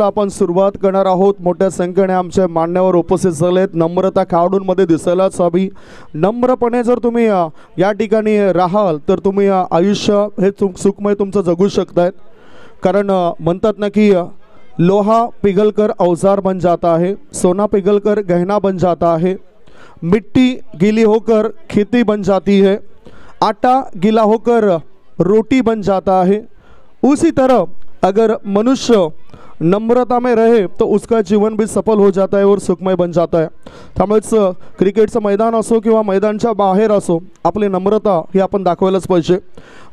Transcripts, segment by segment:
आपण सुरुवात करणार आहोत। मोठ्या संख्येने आमचे मान्यवर उपस्थित झालेत। नम्रता खेळाडूंमध्ये दिसायलाच हवी। नम्रपणे जर तुम्ही या ठिकाणी राहाल तर तुम्ही आयुष्य हे सुखमय तुमचं जगू शकतायत। कारण म्हणतात ना की लोहा पिघलकर औजार बन जाता है, सोना पिघलकर गहना बन जाता है, मिट्टी गीली होकर खेती बन जाती है, आटा गीला होकर रोटी बन जाता है। उसी तरह अगर मनुष्य नम्रता में रहे तो उसका जीवन भी सफल हो जाता है और सुखमय बन जाता है। त्यामुळेच क्रिकेटचं मैदान असो किंवा मैदानच्या बाहेर असो आपली नम्रता ही आपण दाखवायलाच पाहिजे।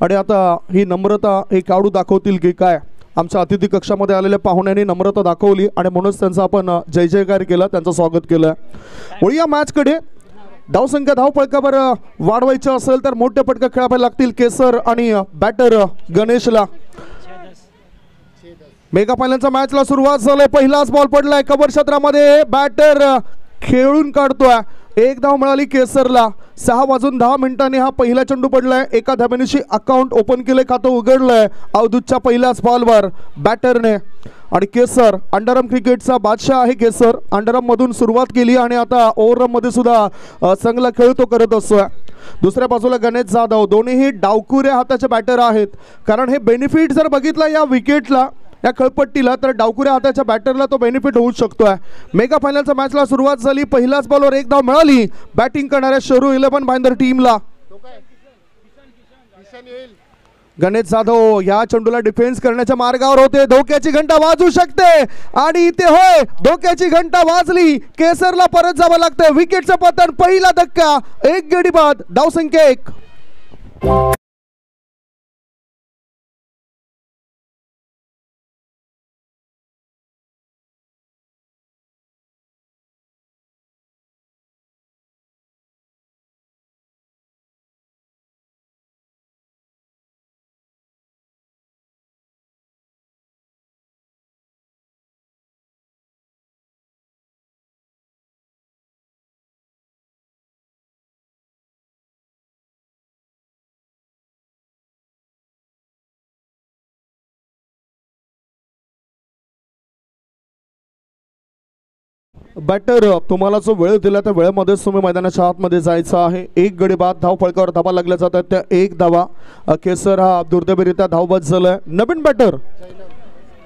आणि आता ही नम्रता हे खेळाडू दाखवतील की काय। आमच्या अतिथी कक्षामध्ये आलेल्या पाहुण्यांनी नम्रता दाखवली आणि म्हणूनच त्यांचा आपण जय जयकार केला, त्यांचं स्वागत केलं। वळूया मॅचकडे। धावसंख्या धावफलकावर वाढवायचं असेल तर मोठे फटके खेळावे लागतील केसर आणि बॅटर गणेशला। मेगा फायनलच्या मॅचला सुरुवात झाली। पहिलाच बॉल पडलाय कव्हर क्षेत्रामध्ये, बॅटर खेळून काढतोय। एक धाव मिळाली केसरला। 6 वाजून 10 मिनिटांनी हा पहिला चेंडू पडलाय। एका धावेनिशी अकाउंट ओपन केले, खातं उघडलंय अवधूतच्या पहिल्याच बॉलवर बॅटरने। आणि केसर अंडरआर्म क्रिकेटचा बादशाह आहे। केसर अंडरआर्म मधून सुरुवात केली आणि आता ओव्हरआर्म मध्ये सुद्धा चांगला खेळ तो करत असतोय। दुसऱ्या बाजूला गणेश जाधव, दोन्हीही डावकुऱ्या हाताचे बॅटर आहेत। कारण हे बेनिफिट जर बघितला या विकेटला, या खेळपट्टीला, तर डावकुऱ्या हाताच्या बॅटरला तो बेनिफिट होऊ शकतोय। मेगा फायनलच्या मॅचला सुरुवात झाली। पहिल्याच बॉलवर एक धाव मिळाली बॅटिंग करणाऱ्या शेरू 11 भाईंदर टीमला। गणेश जाधव या चेंडूला डिफेन्स करण्याच्या मार्गावर होते। धोक्याची घंटा वाजू शकते आणि इथे होय धोक्याची घंटा वाजली। केसरला परत जावं लागतंय। विकेटचं पतन, पहिला धक्का, एक गडी बाद, धावसंख्या 1। बॅटर तुम्हाला जो वेळ दिला त्या वेळेमध्येच तुम्ही मैदानाच्या आतमध्ये जायचं आहे। एक गडी बाद, धाव फळकावर धावा लागल्या जातात त्या एक धावा। केसर हा दुर्दैवीरित्या धावबाद झालाय। नवीन बॅटर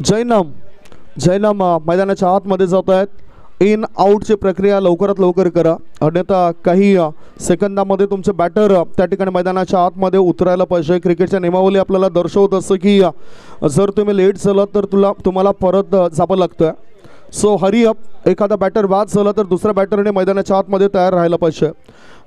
जैनम मैदानाच्या आतमध्ये जात आहेत। इन आउटची प्रक्रिया लवकरात लवकर करा, अन्यथा काही सेकंदामध्ये तुमचे बॅटर त्या ठिकाणी मैदानाच्या आतमध्ये उतरायला पाहिजे। क्रिकेटच्या नियमावली आपल्याला दर्शवत असं की जर तुम्ही लेट झालात तर तुम्हाला परत जावं लागतं। So hurry up. एखादा बॅटर बाद झाला तर दुसऱ्या बॅटरने मैदानाच्या आतमध्ये तयार राहायला पाहिजे।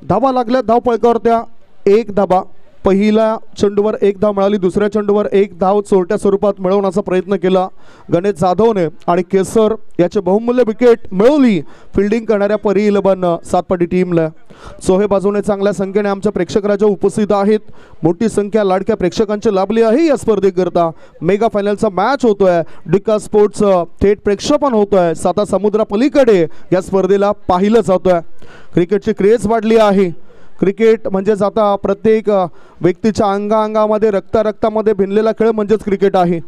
धावा लागल्या धाव फळकावर त्या एक धावा। पहिल्या चेंडूवर एक धाव मिळाली, दुसऱ्या चेंडूवर एक धाव चोरट्या स्वरूपात मिळवण्याचा प्रयत्न केला गणेश जाधवने आणि केसर याचे बहुमूल्य विकेट मिळवली फिल्डिंग करणाऱ्या परी 11 सातपाटी टीमला। सोहे बाजूने चांगल्या संख्येने आमच्या प्रेक्षक उपस्थित आहेत। मोठी संख्या लाडक्या प्रेक्षकांची लाभली आहे या स्पर्धेकरता। मेगा फायनलचा मॅच होतोय, डिका स्पोर्ट्स थेट प्रेक्षेपण होतोय। साता समुद्रा पलीकडे या स्पर्धेला पाहिलं जातोय। क्रिकेटची क्रेज वाढली आहे। क्रिकेट म्हणजेच आता प्रत्येक व्यक्तीच्या अंगामध्ये रक्तामध्ये भिनलेला खेळ म्हणजेच क्रिकेट आहे।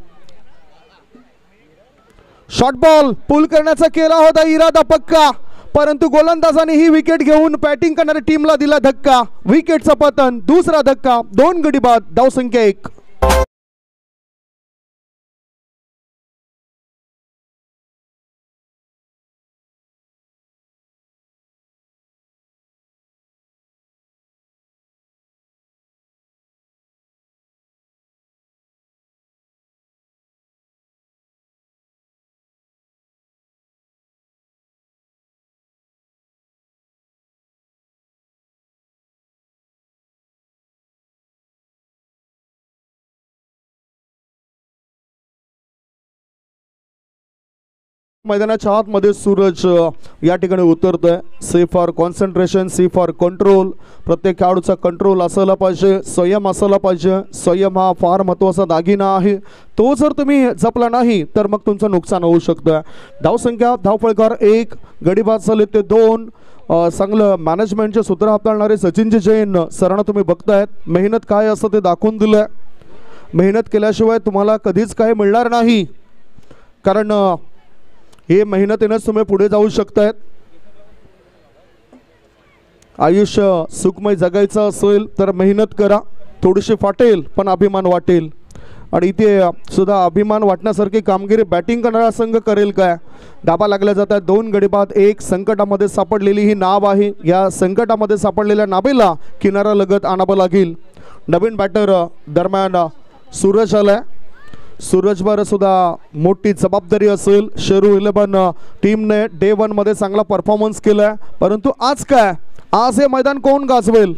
शॉर्ट बॉल पुल करण्याचा केला होता इरादा पक्का, परंतु गोलंदाजाने ही विकेट घेऊन बॅटिंग करणाऱ्या टीमला दिला धक्का। विकेटचं पतन, दुसरा धक्का, 2 गडी बाद, धावसंख्या 1। मैदानाच्या आतमध्ये सूरज या ठिकाणी उतरतोय। C for concentration, C for control. प्रत्येक खेळाडूचा कंट्रोल असायला पाहिजे, संयम असायला पाहिजे। संयम हा फार महत्त्वाचा दागिना आहे। तो जर तुम्ही जपला नाही तर मग तुमचं नुकसान होऊ शकतं। धावसंख्या धावफळकार 1, गडी बाद झाले ते 2। चांगलं मॅनेजमेंटचे सूत्र हाताळणारे सचिनजी जैन सरांना तुम्ही बघतायत। मेहनत काय असतं ते दाखवून दिलंय। मेहनत केल्याशिवाय तुम्हाला कधीच काही मिळणार नाही, कारण हे मेहनतीनेच तुम्ही पुढे जाऊ शकतायत. आयुष्य सुखमय जगायचं असेल तर मेहनत करा. थोडीशी फाटेल पण अभिमान वाटेल. आणि इथे सुद्धा अभिमान वाटण्यासारखी कामगिरी बॅटिंग करणारा संघ करेल काय. धाबा लागल्या जातात. 2 गडी बाद. एक संकटामध्ये सापडलेली ही नाव आहे. या संकटामध्ये सापडलेल्या नावेला किनारा लगत आणावं लागेल. नवीन बॅटर दरम्यान सूरज आलाय. सूरजवर सुद्धा मोठी जबाबदारी असेल. शेरू 11 टीमने डे 1 मध्ये चांगला परफॉर्मन्स केलाय. परंतु आज काय, आज हे मैदान कोण गाजवेल.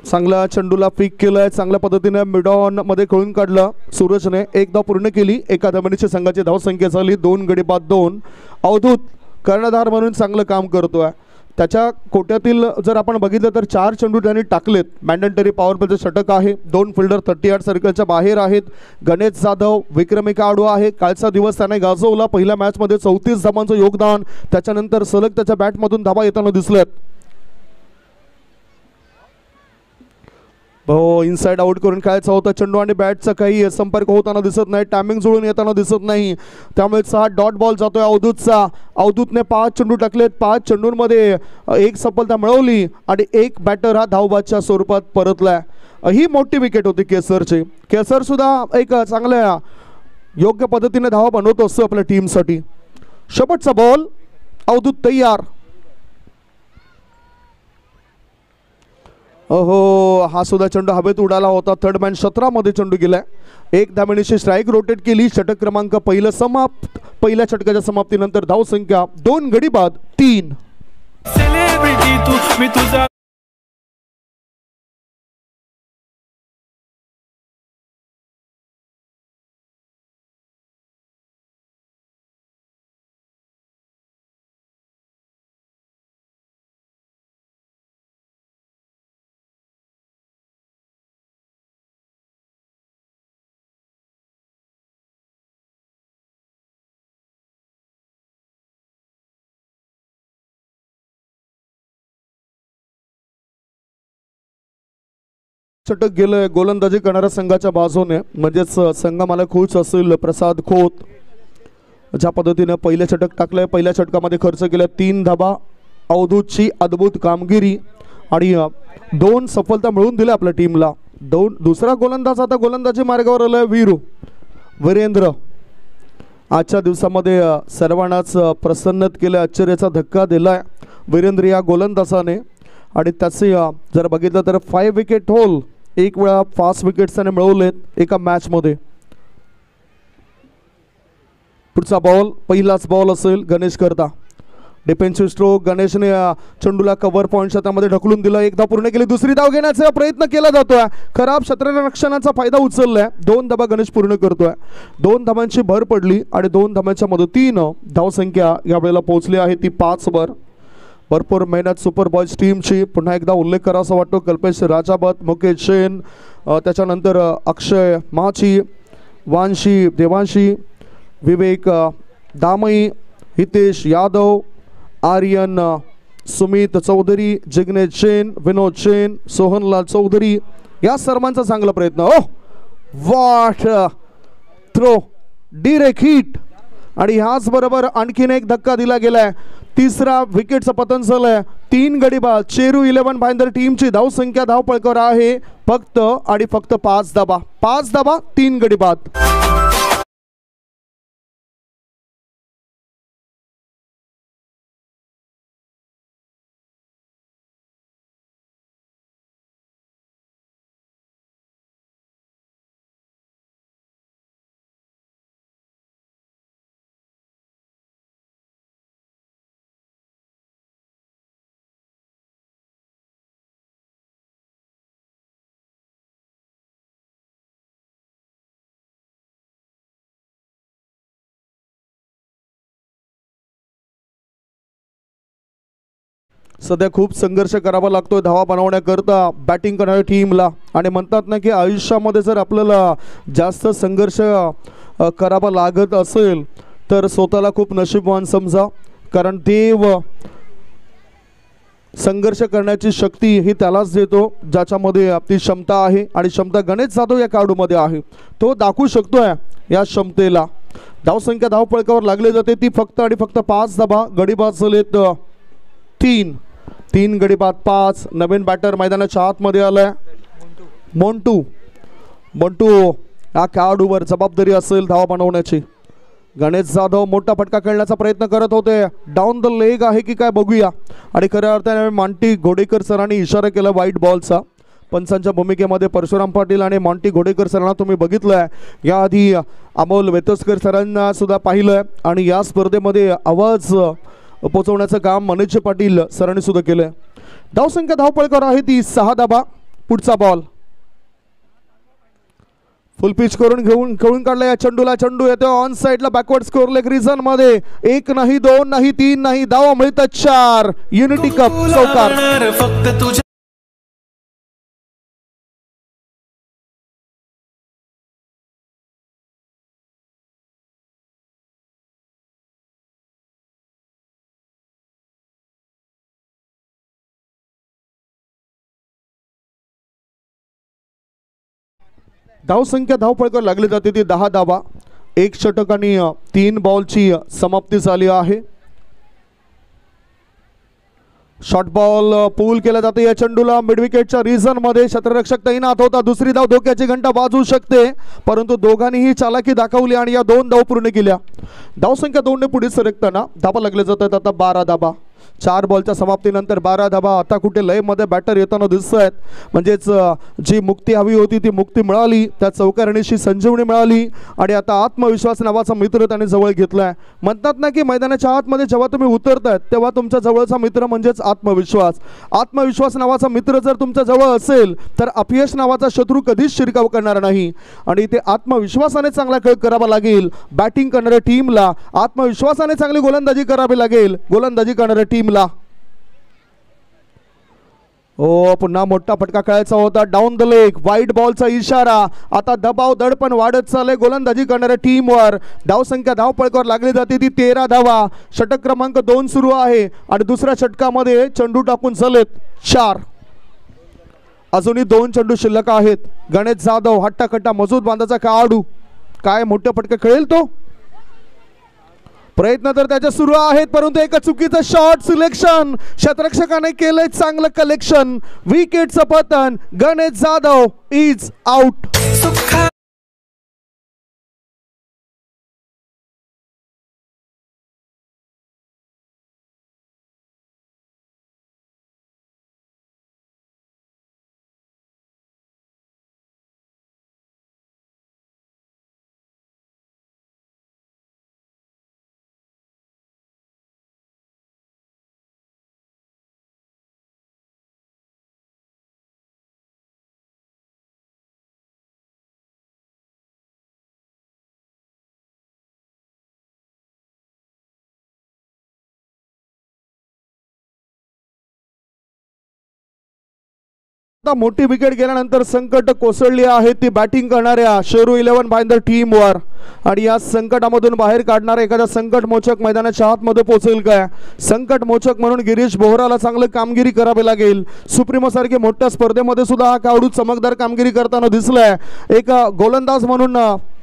चांगला चेंडूला पिक केलाय. चांगल्या पद्धतीने मिडॉन मध्ये खेळून काढलं सूरजने. एक धाव पूर्ण केली. एका धावेची संघाची धावसंख्या झाली 2 गडी बाद 2. अवधूत कर्णधार म्हणून चांगलं काम करतोय. त्याच्या कोट्यातील जर आपण बघितलं तर 4 चेंडू त्यांनी टाकलेत. मॅन्डेटरी पॉवर प्लेचं षटक आहे. 2 फिल्डर 38 सर्कलच्या बाहेर आहेत. गणेश जाधव विक्रमी खेळाडू आहे. कालचा दिवस त्याने गाजवला. पहिल्या मॅचमध्ये 34 धावांचं योगदान. त्याच्यानंतर सलग त्याच्या बॅटमधून धावा येताना दिसल्यात. हो, इनसाइड आउट करून खेळायचा होता चेंडू आणि बॅटचा काही संपर्क होताना दिसत नाही. टायमिंग जुळून येताना दिसत नाही. त्यामुळे 6 डॉट बॉल जातोय अवधूतचा. अवधूतने 5 चेंडू टाकलेत. 5 चेंडूंमध्ये 1 सफलता मिळवली आणि 1 बॅटर हा धावबादच्या स्वरूपात परतलाय. ही मोठी विकेट होती केसरची. केसर सुद्धा एक चांगल्या योग्य पद्धतीने धावा बनवत असतो आपल्या टीमसाठी. शेवटचा बॉल. अवधूत तयार. ओहो, हा सुद्धा चेंडू हवेत उडाला होता. थर्ड मॅन 17 मध्ये चेंडू गेलाय. 1 धावेची स्ट्राईक रोटेट केली. षटक क्रमांक पहिलं समाप्त. पहिल्या षटकाच्या समाप्तीनंतर धावसंख्या 2 गडी बाद 3. षटक गेलंय गोलंदाजी करणाऱ्या संघाच्या बाजूने. म्हणजेच संघ मला खुश असेल. प्रसाद खोत ज्या पद्धतीने पहिलं षटक टाकलंय. पहिल्या षटकामध्ये खर्च केला 3 धाबा. अवधूतची अद्भुत कामगिरी आणि 2 सफलता मिळवून दिल्या आपल्या टीमला. दुसरा गोलंदाज आता गोलंदाजी मार्गावर आलाय वीरेंद्र. आजच्या दिवसामध्ये सर्वांनाच प्रसन्नत केलं. आश्चर्याचा धक्का दिलाय वीरेंद्र या गोलंदाजाने. आणि त्याचे जर बघितलं तर 5 विकेट होल. 1 वेळा 5 विकेट्स त्याने मिळवलेत एका मॅचमध्ये. पुढचा बॉल पहिलाच बॉल असेल गणेश करता. Defensive stroke. गणेशने चेंडूला कव्हर पॉईंटच्या त्यामध्ये ढकलून दिलं. 1 धाव पूर्ण केली. दुसरी धाव घेण्याचा प्रयत्न केला जातोय. खराब क्षेत्ररक्षणाचा फायदा उचललाय. 2 धावा गणेश पूर्ण करतोय. 2 धावांची भर पडली आणि 2 धावांच्या मदतीनं धावसंख्या यावेळेला पोहोचली आहे ती 5 वर. भरपूर मेहनत सुपर बॉयज टीमची. पुन्हा एकदा उल्लेख करावा वाटतो कल्पेश राजावत, मुकेश जैन, त्याच्यानंतर अक्षय माची, वांशी देवांशी, विवेक दामई, हितेश यादव, आर्यन सुमित चौधरी, जिग्नेश जैन, विनोद जैन, सोहनलाल चौधरी या सर्वांचा चांगला प्रयत्न. What throw, direct hit. आणि ह्याच बरोबर आणखीन एक धक्का दिला गेलाय. 3रा विकेटचं पतन झालंय. 3 गडी बाद. शेरू 11 भाईंदर टीमची धावसंख्या धावपळकर आहे फक्त आणि फक्त 5 धावा. 5 धावा 3 गडी बाद. सध्या खूप संघर्ष करावा लागतोय धावा बनवण्याकरता बॅटिंग करणाऱ्या टीमला. आणि म्हणतात ना की आयुष्यामध्ये जर आपल्याला जास्त संघर्ष करावा लागत असेल तर स्वतःला खूप नशीबवान समजा. कारण देव संघर्ष करण्याची शक्ती ही त्यालाच देतो ज्याच्यामध्ये ती क्षमता आहे. आणि क्षमता गणेश जाधव या खेळाडूमध्ये आहे. तो दाखवू शकतोय या क्षमतेला. धावसंख्या धावफलकावर लागली जाते ती फक्त आणि फक्त 5 धावा. गडी बाद झालेत 3 गडी बाद 5. नवीन बॅटर मैदानाच्या आतमध्ये आलाय मोंटू. या खेळाडूवर जबाबदारी असेल धावा बनवण्याची. गणेश जाधव मोठा फटका खेळण्याचा प्रयत्न करत होते. डाऊन द लेग आहे की काय बघूया. आणि खऱ्या अर्थाने मॉन्टी घोडेकर सरांनी इशारा केला व्हाईट बॉलचा. पंचांच्या भूमिकेमध्ये परशुराम पाटील आणि मॉन्टी घोडेकर सरांना तुम्ही बघितलंय. याआधी अमोल वेतोस्कर सरांना सुद्धा पाहिलंय. आणि या स्पर्धेमध्ये आवाज पोचवण्याचं काम मनोज पाटील सरांनी सुद्धा केलंय. धावसंख्या धावपळकर आहे ती 6 धावा. पुढचा बॉल फुल पिच करून खेळून काढला या चेंडूला. चेंडू येतो ऑन साइडला बॅकवर्ड स्कोर लेग रिझन मध्ये. 1 नाही 2 नाही 3 नाही धावा मिळतात 4. युनिटी कप चौकार. धावसंख्या धावफलकावर लागली जाते ती 10 धावा. 1 षटक आणि 3 बॉलची समाप्ती झाली आहे. शॉर्ट बॉल पूल केला जाते या चेंडूला मिड विकेटच्या रिझन मध्ये. क्षेत्ररक्षक तैनात होता. दुसरी धाव धोक्याची घंटा वाजवू शकते परंतु दोघांनीही चालाकी दाखवली आणि या 2 धाव पूर्ण केल्या. धावसंख्या 2 ने पुढे सरकताना धावा लागले जातात आता 12 धावा. 4 बॉलच्या समाप्तीनंतर 12 धावा. आता कुठे लय मध्ये बॅटर येताना दिसत आहेत. म्हणजेच जी मुक्ती हवी होती ती मुक्ती मिळाली. त्या चौकारणीशी संजीवनी मिळाली आणि आता आत्मविश्वास नावाचा मित्र त्याने जवळ घेतलाय. म्हणतात ना की मैदानाच्या आतमध्ये जेव्हा तुम्ही उतरतायत तेव्हा तुमच्या जवळचा मित्र म्हणजेच आत्मविश्वास. आत्मविश्वास नावाचा मित्र जर तुमच्या जवळ असेल तर अपयश नावाचा शत्रू कधीच शिरकाव करणार नाही. आणि ते आत्मविश्वासाने चांगला खेळ करावा लागेल. बॅटिंग करणाऱ्या टीमला आत्मविश्वासाने चांगली गोलंदाजी करावी लागेल. गोलंदाजी करणाऱ्या टीमला पुन्हा मोठा फटका खेळायचा होता. डाऊन द लेग व्हाईट बॉलचा इशारा. आता दबाव दडपण वाढत चालले गोलंदाजी करणाऱ्या टीमवर. धावसंख्या धावपळकावर लागली जाते ती 13 धावा. षटक क्रमांक 2 सुरू आहे आणि दुसऱ्या षटकामध्ये चेंडू टाकून झालेत 4. अजूनही 2 चेंडू शिल्लक आहेत. गणेश जाधव हट्टाकट्टा मजबूत बांधाचा खेळाडू. काय मोठे फटके खेळेल तो. प्रयत्न तर त्याचे सुरू आहेत परंतु एक चुकीचं शॉट सिलेक्शन. क्षेत्ररक्षकाने केलंय चांगलं कलेक्शन. विकेटचं पतन. Ganesh Jadhav is out. आता मोठी विकेट गेल्यानंतर संकट कोसळली आहे ती बॅटिंग करणाऱ्या शेरू 11 भाईंदर टीमवर. आणि या संकटामधून बाहेर काढणारा एखादा संकट मोचक मैदानाच्या आतमध्ये पोहोचेल काय. संकट मोचक म्हणून गिरीश बोहराला चांगली कामगिरी करावी लागेल. सुप्रीमो सारख्या मोठ्या स्पर्धेमध्ये सुद्धा हा खेळाडू चमकदार कामगिरी करताना दिसलाय. एक गोलंदाज म्हणून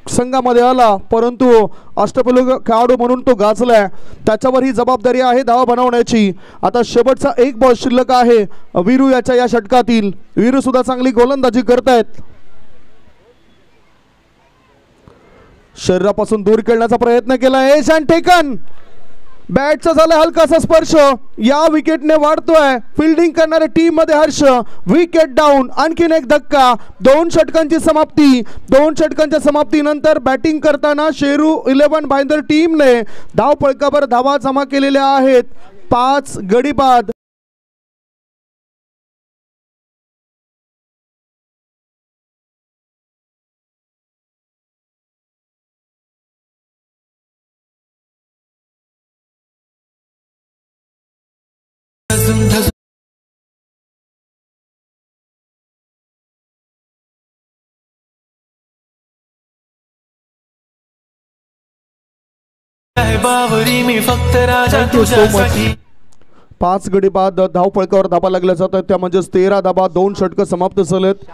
संघामध्ये आला परंतु अष्टपैलू खेळाडू म्हणून तो गाजलाय. त्याच्यावर ही जबाबदारी आहे धावा बनवण्याची. आता शेवटचा 1 बॉल शिल्लक आहे वीरू याच्या या षटकातील. वीरू सुद्धा चांगली गोलंदाजी करतायत. शरीरापासून दूर खेळण्याचा प्रयत्न केला. Age and taken. बॅटचा झाला हलकासा स्पर्श. या विकेटने वाढतोय फिल्डिंग करणाऱ्या टीम मध्ये हर्ष. Wicket down. आणखीन एक धक्का. 2 षटकांची समाप्ती. 2 षटकांच्या समाप्तीनंतर बॅटिंग करताना शेरू 11 भाईंदर टीमने धावफलकावर धावा जमा केलेल्या आहेत 5 गडी बाद. मी फक्त राजा तुझ्यासाठी. 5 गडी बाद धावफलकावर धाबा लागल्या जातात त्या म्हणजे 13 धाबा. 2 षटक समाप्त झालेत.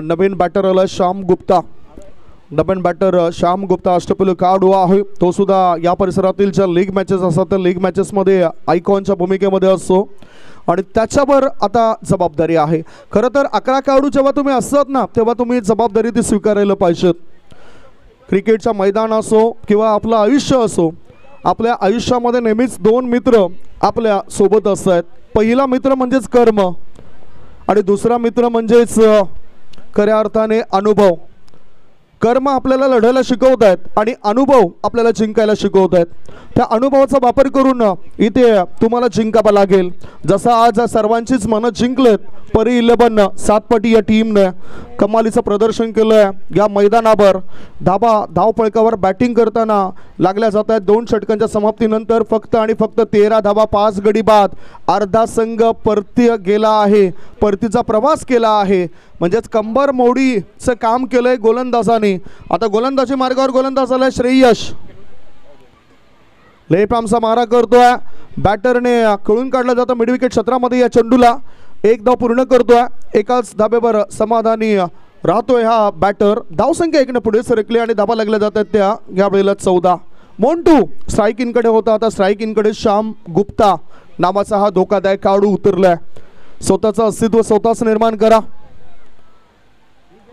नवीन बॅटर आला श्याम गुप्ता. डबन बॅटर श्याम गुप्ता अष्टपैलू खेळाडू आहे. तो सुद्धा या परिसरातील ज्या लीग मॅचेस असतात त्या लीग मॅचेसमध्ये आयकॉनच्या भूमिकेमध्ये असतो आणि त्याच्यावर आता जबाबदारी आहे. खरं तर 11 खेळाडू जेव्हा तुम्ही असतात ना तेव्हा तुम्ही जबाबदारी ती स्वीकारायला पाहिजेत. क्रिकेटचं मैदान असो किंवा आपलं आयुष्य असो, आपल्या आयुष्यामध्ये नेहमीच 2 मित्र आपल्या सोबत असतात. पहिला मित्र म्हणजेच कर्म आणि दुसरा मित्र म्हणजेच खऱ्या अर्थाने अनुभव. कर्म आपल्याला लढायला शिकवत आहेत आणि अनुभव आपल्याला जिंकायला शिकवत आहेत. त्या अनुभवाचा वापर करून इथे तुम्हाला जिंकावं लागेल. जसं आज सर्वांचीच मनं जिंकलेत, परी 11 सातपटी या टीमने कमालीचं प्रदर्शन केलं आहे या मैदानावर. धावफलकावर बॅटिंग करताना लागल्या जात आहेत. 2 षटकांच्या समाप्तीनंतर फक्त आणि फक्त 13 धावा, 5 गडी बाद. अर्धा संघ परतीय गेला आहे, परतीचा प्रवास केला आहे. म्हणजेच कंबर मोडीचं काम केलंय गोलंदाजाने. आता गोलंदाजी मार्गावर गोलंदाज आलाय श्रेयश. लेफ्ट आर्मचा मारा करतोय, बॅटरने कळून काढलं जातं मिड विकेट क्षेत्रामध्ये. या चेंडूला 1 धाव पूर्ण करतोय. एकाच धाब्यावर समाधानी राहतोय हा बॅटर. धावसंख्या 1 ने पुढे सरकली आणि धाबा लागल्या जातात त्या यावेळेला 14. मोंटू स्ट्राईक इनकडे होता, आता स्ट्राईक इनकडे श्याम गुप्ता नावाचा हा धोकादायक खेळाडू उतरलाय. स्वतःचं अस्तित्व स्वतःच निर्माण करा.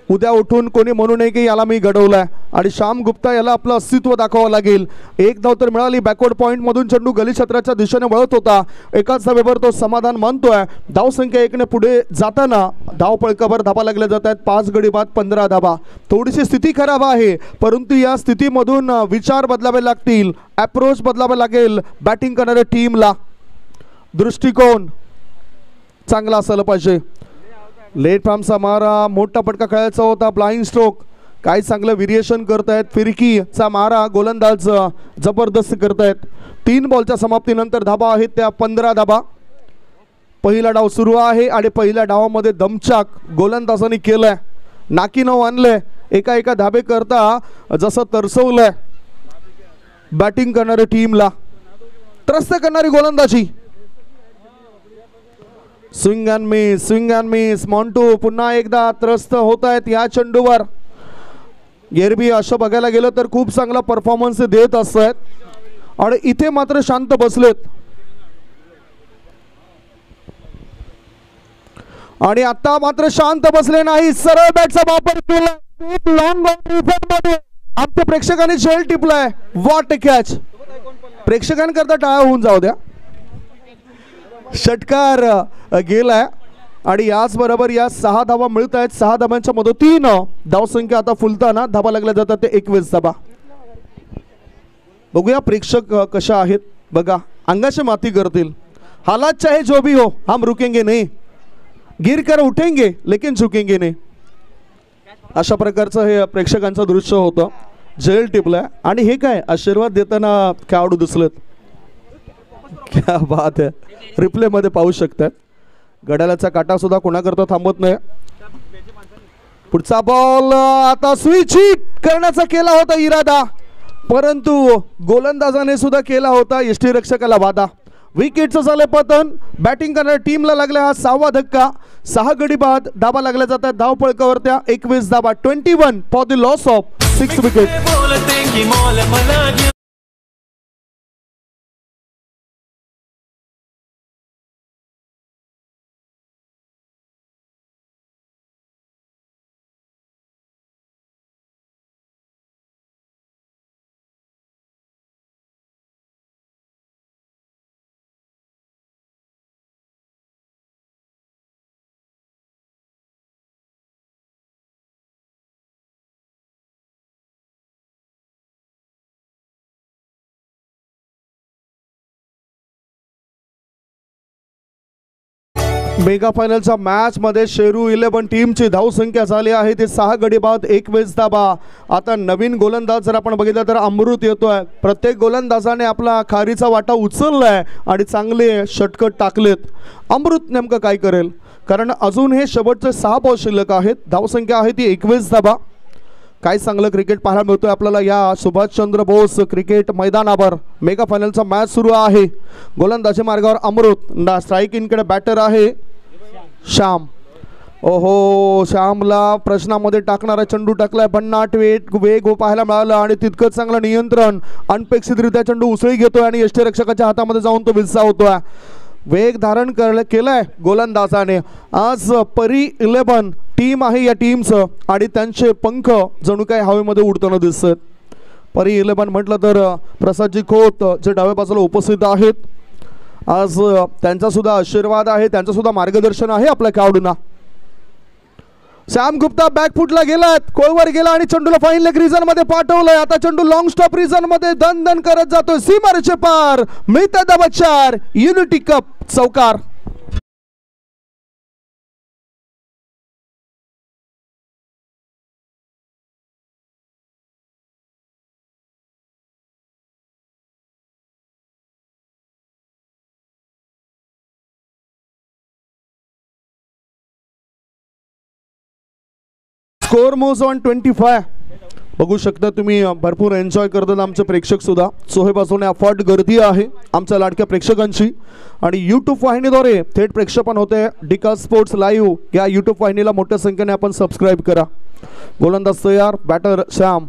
उद्या उठून कोणी म्हणू नये की याला मी घडवलाय. आणि श्याम गुप्ता याला आपलं अस्तित्व दाखवावं लागेल. 1 धाव तर मिळाली. बॅकवर्ड पॉईंट मधून चेंडू गली क्षेत्राच्या दिशेने वळत होता. एकाच धावेवर तो समाधान मानतोय. धावसंख्या 1 ने पुढे जाताना धावफलकावर धाबा लागल्या जात आहेत. 5 गडी बाद, 15 धाबा. थोडीशी स्थिती खराब आहे, परंतु या स्थितीमधून विचार बदलावे लागतील, अप्रोच बदलावा लागेल बॅटिंग करणाऱ्या टीमला. दृष्टिकोन चांगला असायला पाहिजे. लेट आर्मचा मारा, मोठा पटका खेळायचा होता, ब्लाइंड स्ट्रोक. काय चांगलं व्हेरिएशन करतायत. फिरकीचा मारा गोलंदाज जबरदस्त करतायत. 3 बॉलच्या समाप्तीनंतर धाबा आहेत त्या 15 धाबा. पहिला डाव सुरू आहे आणि पहिल्या डावामध्ये दमचाक गोलंदाजांनी केलंय. नाकीनव आणलंय. एका धाबे करता जसं तरसवलंय बॅटिंग करणाऱ्या टीमला. त्रस्त करणारी गोलंदाजी. Swing and miss. मॉन्टू पुन्हा एकदा त्रस्त होत आहेत या चेंडूवर. एरबी असं बघायला गेलं तर खूप चांगला परफॉर्मन्स देत असतात आणि इथे मात्र शांत बसलेत. आणि आता मात्र शांत बसले नाही, सरळ बॅटचा वापर केला. खूप लॉंग मध्ये आमच्या प्रेक्षकांनी झेल टिपलाय. What catch. प्रेक्षकांकरता टाळ्या होऊन जाऊ द्या. षटकार गेलाय आणि याचबरोबर या 6 धावा मिळत आहेत. 6 धावांच्या मदतीनं धावसंख्या आता फुलताना धाबा लागल्या जातात ते 21 धाबा. बघूया प्रेक्षक कशा आहेत बघा. अंगाशी माती करतील. हालात चाहे जो भी हो, हम रुकेंगे नहीं, गिर कर उठेंगे लेकिन झुकेंगे नहीं. अशा प्रकारचं हे प्रेक्षकांचं दृश्य होतं. झेल टिपलाय आणि हे काय आशीर्वाद देताना खेळाडू दिसलेत. क्या बात आहे. रिप्ले मध्ये पाहू शकतात. घड्याळाचा काटा सुद्धा कोणाकरता थांबत नाही. पुढचा बॉल आता स्विच हिट करण्याचा केला होता इरादा, परंतु गोलंदाजाने सुद्धा केला होता यष्टीरक्षकाला वादा. विकेटचं झालं पतन. बॅटिंग करणाऱ्या टीमला लागला हा 6वा धक्का. 6 गडी बाद. धाबा लागल्या जातात धावफलकावर त्या 21 धाबा. 21 for the loss of 6 wicket. Mega फायनलच्या मॅच मध्ये शेरू 11 टीमची धावसंख्या झाली आहे ते 6 गडी बाद 21 धाबा. आता नवीन गोलंदाज जर आपण बघितलं तर अमृत येतोय. प्रत्येक गोलंदाजाने आपला खारीचा वाटा उचललाय आणि चांगले षटकट टाकलेत. अमृत नेमकं काय करेल, कारण अजून हे शेवटचे 6 बॉल शिल्लक आहेत. धावसंख्या आहे ती 21 धाबा. काय चांगलं क्रिकेट पाहायला मिळतोय आपल्याला या सुभाषचंद्र बोस क्रिकेट मैदानावर. मेगा फायनलचा मॅच सुरू आहे. गोलंदाजी मार्गावर अमृत. स्ट्राईक इनकडे बॅटर आहे श्याम. ओहो, श्यामला प्रश्नामध्ये टाकणारा चेंडू टाकलाय. भन्नाट वेग पाहायला मिळाला आणि तितकंच चांगलं नियंत्रण. अनपेक्षितरित्या चेंडू उसळी घेतोय आणि यष्टीरक्षकाच्या हातामध्ये जाऊन तो विसावतोय. वेग धारण केलाय गोलंदाजाने. आज परी 11 टीम आहे या टीमचं आणि त्यांचे पंख जणू काही हवेमध्ये उडताना दिसत. परी 11 म्हटलं तर प्रसादजी खोत जे डाव्या बाजूला उपस्थित आहेत, आज त्यांचा सुद्धा आशीर्वाद आहे, त्यांचं सुद्धा मार्गदर्शन आहे आपल्या खेळाडूंना. सॅम गुप्ता बॅकफुटला गेलाय, कोळवर गेला आणि चेंडूला फाईन लेग रिजन मध्ये पाठवलंय. आता चेंडू लॉंग स्टॉप रिजन मध्ये दन दन करत जातोय. सीमारेषे पार मिळतात धावा 4. युनिटी कप चौकार. स्कोर मोज ऑन 25. बघू शकता तुम्ही, भरपूर एन्जॉय करतात आमचे प्रेक्षक सुद्धा. सोहेबाजूने अफाट गर्दी आहे आमच्या लाडक्या प्रेक्षकांची आणि यूट्यूब वाहिनीद्वारे थेट प्रक्षेपण होते. डिका स्पोर्ट्स लाईव्ह या यूट्यूब वाहिनीला मोठ्या संख्येने आपण सबस्क्राईब करा. गोलंदाज तयार, बॅटर श्याम.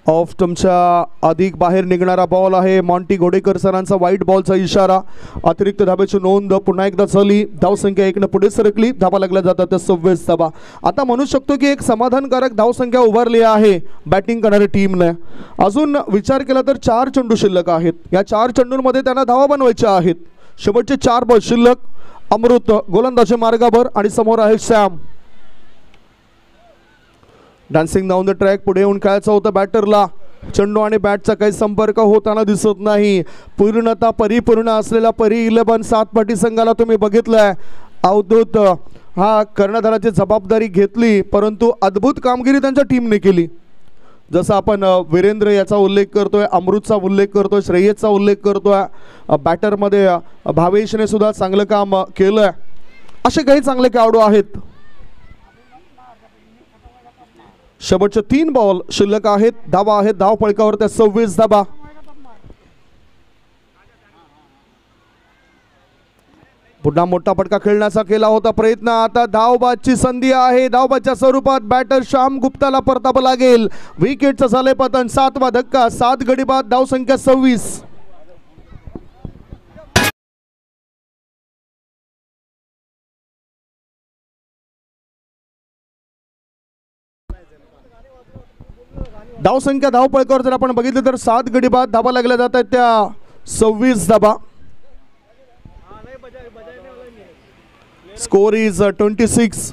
ऑफ तुमच्या अधिक बाहेर निघणारा बॉल आहे. मॉन्टी घोडेकर सरांचा व्हाईट बॉलचा इशारा. अतिरिक्त धाब्याची नोंद पुन्हा एकदा झाली. धावसंख्या 1 पुढे सरकली. धाबा लागल्या जातात त्या 26 धाबा. आता म्हणू शकतो की एक समाधानकारक धावसंख्या उभारली आहे बॅटिंग करणाऱ्या टीमने. अजून विचार केला तर 4 चेंडू शिल्लक आहेत. या 4 चेंडूंमध्ये त्यांना धावा बनवायच्या आहेत. शेवटचे 4 बॉल शिल्लक. अमृत गोलंदाजी मार्गावर आणि समोर आहे Sam. Dancing down the track. पुढे येऊन खेळायचं होतं बॅटरला. चेंडू आणि बॅटचा काही संपर्क होताना दिसत नाही. पूर्णता परिपूर्ण असलेला परी 11 सातपाटी संघाला तुम्ही बघितलंय. अवधूत हा कर्णधाराची जबाबदारी घेतली, परंतु अद्भुत कामगिरी त्यांच्या टीमने केली. जसं आपण वीरेंद्र याचा उल्लेख करतोय, अमृतचा उल्लेख करतोय, श्रेयसचा उल्लेख करतोय. बॅटरमध्ये भावेशने सुद्धा चांगलं काम केलंय. असे काही चांगले खेळाडू आहेत. शेवटचे 3 बॉल शिल्लक आहेत. धावा आहेत धाव फळकावर त्या 26 धाबा. पुन्हा मोठा फटका खेळण्याचा केला होता प्रयत्न. आता धावबादची संधी आहे. धावबादच्या स्वरूपात बॅटर श्याम गुप्ताला परतावं लागेल. विकेटचं झालंय पतन. 7वा धक्का. 7 गडी बाद. धावसंख्या 26. धावसंख्या धावपळकावर जर आपण बघितलं तर 7 गडी बाद. धाबा लागल्या जात आहेत त्या 26 धाबा. Score is 26.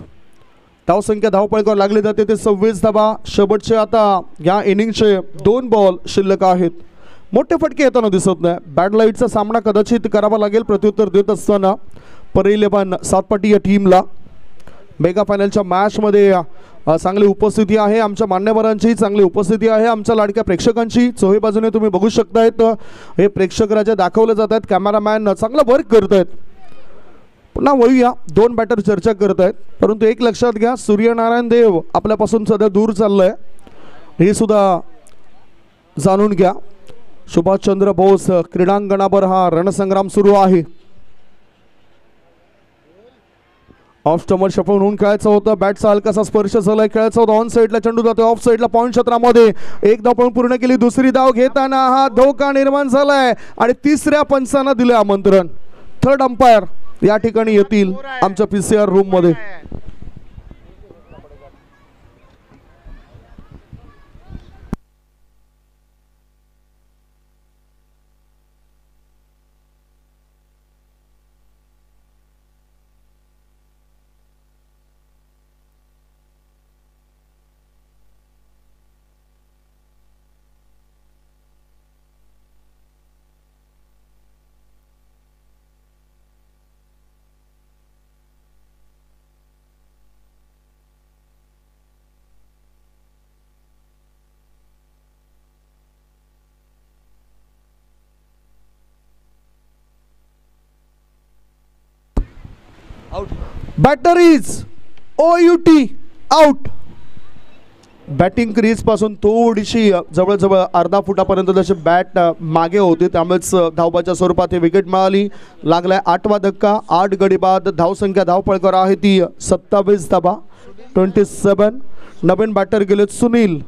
धावसंख्या धावपळकावर लागली जाते ते 26 धाबा. शेवटचे आता या इनिंगचे 2 बॉल शिल्लक आहेत. मोठे फटके येताना दिसत नाही. बॅड लाईटचा सामना कदाचित करावा लागेल प्रत्युत्तर देत असताना परी 11 सातपाटी या टीमला. मेगा फायनलच्या मॅचमध्ये चांगली उपस्थिती आहे. आमच्या मान्यवरांची चांगली उपस्थिती आहे. आमच्या लाडक्या प्रेक्षकांची चोही बाजूने तुम्ही बघू शकतायत. हे प्रेक्षक राजा दाखवले जात आहेत. कॅमेरामॅन चांगलं वर्क करत आहेत. पुन्हा वळूया. 2 बॅटर चर्चा करत आहेत, परंतु एक लक्षात घ्या, सूर्यनारायण देव आपल्यापासून सध्या दूर चाललंय, हे सुद्धा जाणून घ्या. सुभाषचंद्र बोस क्रीडांगणावर हा रणसंग्राम सुरू आहे. ऑफ स्टमर शफल होऊन खेळायचं होतं. बॅटचा हलकासा स्पर्श झालाय. खेळायचं होतं. ऑन साईडला चेंडू जातोय. ऑफ साईडला पॉईंट क्षेत्रामध्ये. 1 धाव पण पूर्ण केली. दुसरी धाव घेताना हा धोका निर्माण झालाय आणि 3ऱ्या पंचांना दिले आमंत्रण. 3rd अंपायर या ठिकाणी येतील आमच्या PCR रूम मध्ये. Batter is OUT out. Batting crease पासून थोडीशी जवळजवळ अर्धा फुटापर्यंत जशी बॅट मागे होती, त्यामुळेच धावबाच्या स्वरूपात ही विकेट मिळाली. लागलाय 8वा धक्का. 8 गडी बाद. धावसंख्या धावपळकर आहे ती 27 धावा 27. नवीन बॅटर गेलेत सुनील.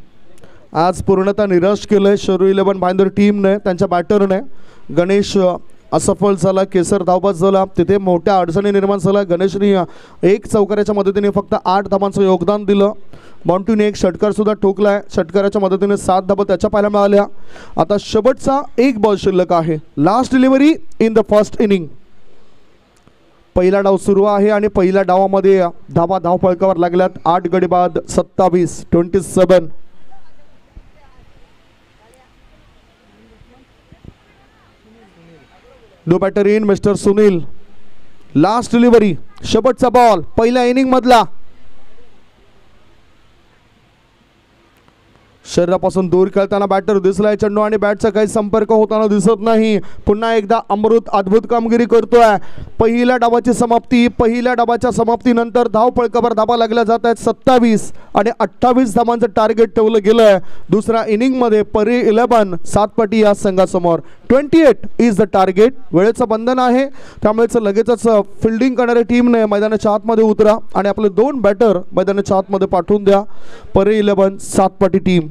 आज पूर्णतः निराश केलंय शेरू 11 भाईंदर टीमने, त्यांच्या बॅटरने. गणेश असफल झाला. केसर धावबाद झाला. तिथे मोठ्या अडचणी निर्माण झाल्या. गणेशने एक चौकाराच्या मदतीने फक्त 8 धावांचं योगदान दिलं. मॉन्टूने एक षटकार सुद्धा ठोकलाय. षटकाराच्या मदतीने 7 धावा त्याच्या पाहायला मिळाल्या. आता शेवटचा एक बॉल शिल्लक आहे. Last delivery in the first inning. पहिला डाव सुरू आहे आणि पहिल्या डावामध्ये धावा धावफळकावर लागल्यात. 8 गडी बाद 27. No batter in mister Sunil. Last delivery. शेवटचा बॉल पहिल्या इनिंग मधला. शरीरापासून दूर खेळताना बॅटर दिसलाय. चेंडू आणि बॅटचा काही संपर्क होताना दिसत नाही. पुन्हा एकदा अमृत अद्भुत कामगिरी करतोय. पहिल्या डावाची समाप्ती. पहिल्या डावाच्या समाप्तीनंतर धावपळकावर धावा लागल्या जात आहेत. 27 आणि 28 धावांचं टार्गेट ठेवलं गेलंय. दुसऱ्या इनिंग मध्ये परी 11 7 पटी या संघासमोर. 28 इज द टार्गेट. वेळेचं बंधन आहे, त्यामुळेच लगेचच फिल्डिंग करणाऱ्या टीमने मैदानाच्या आतमध्ये उतरा आणि आपले 2 बॅटर मैदानाच्या आतमध्ये पाठवून द्या. परी 11 7 पटी टीम.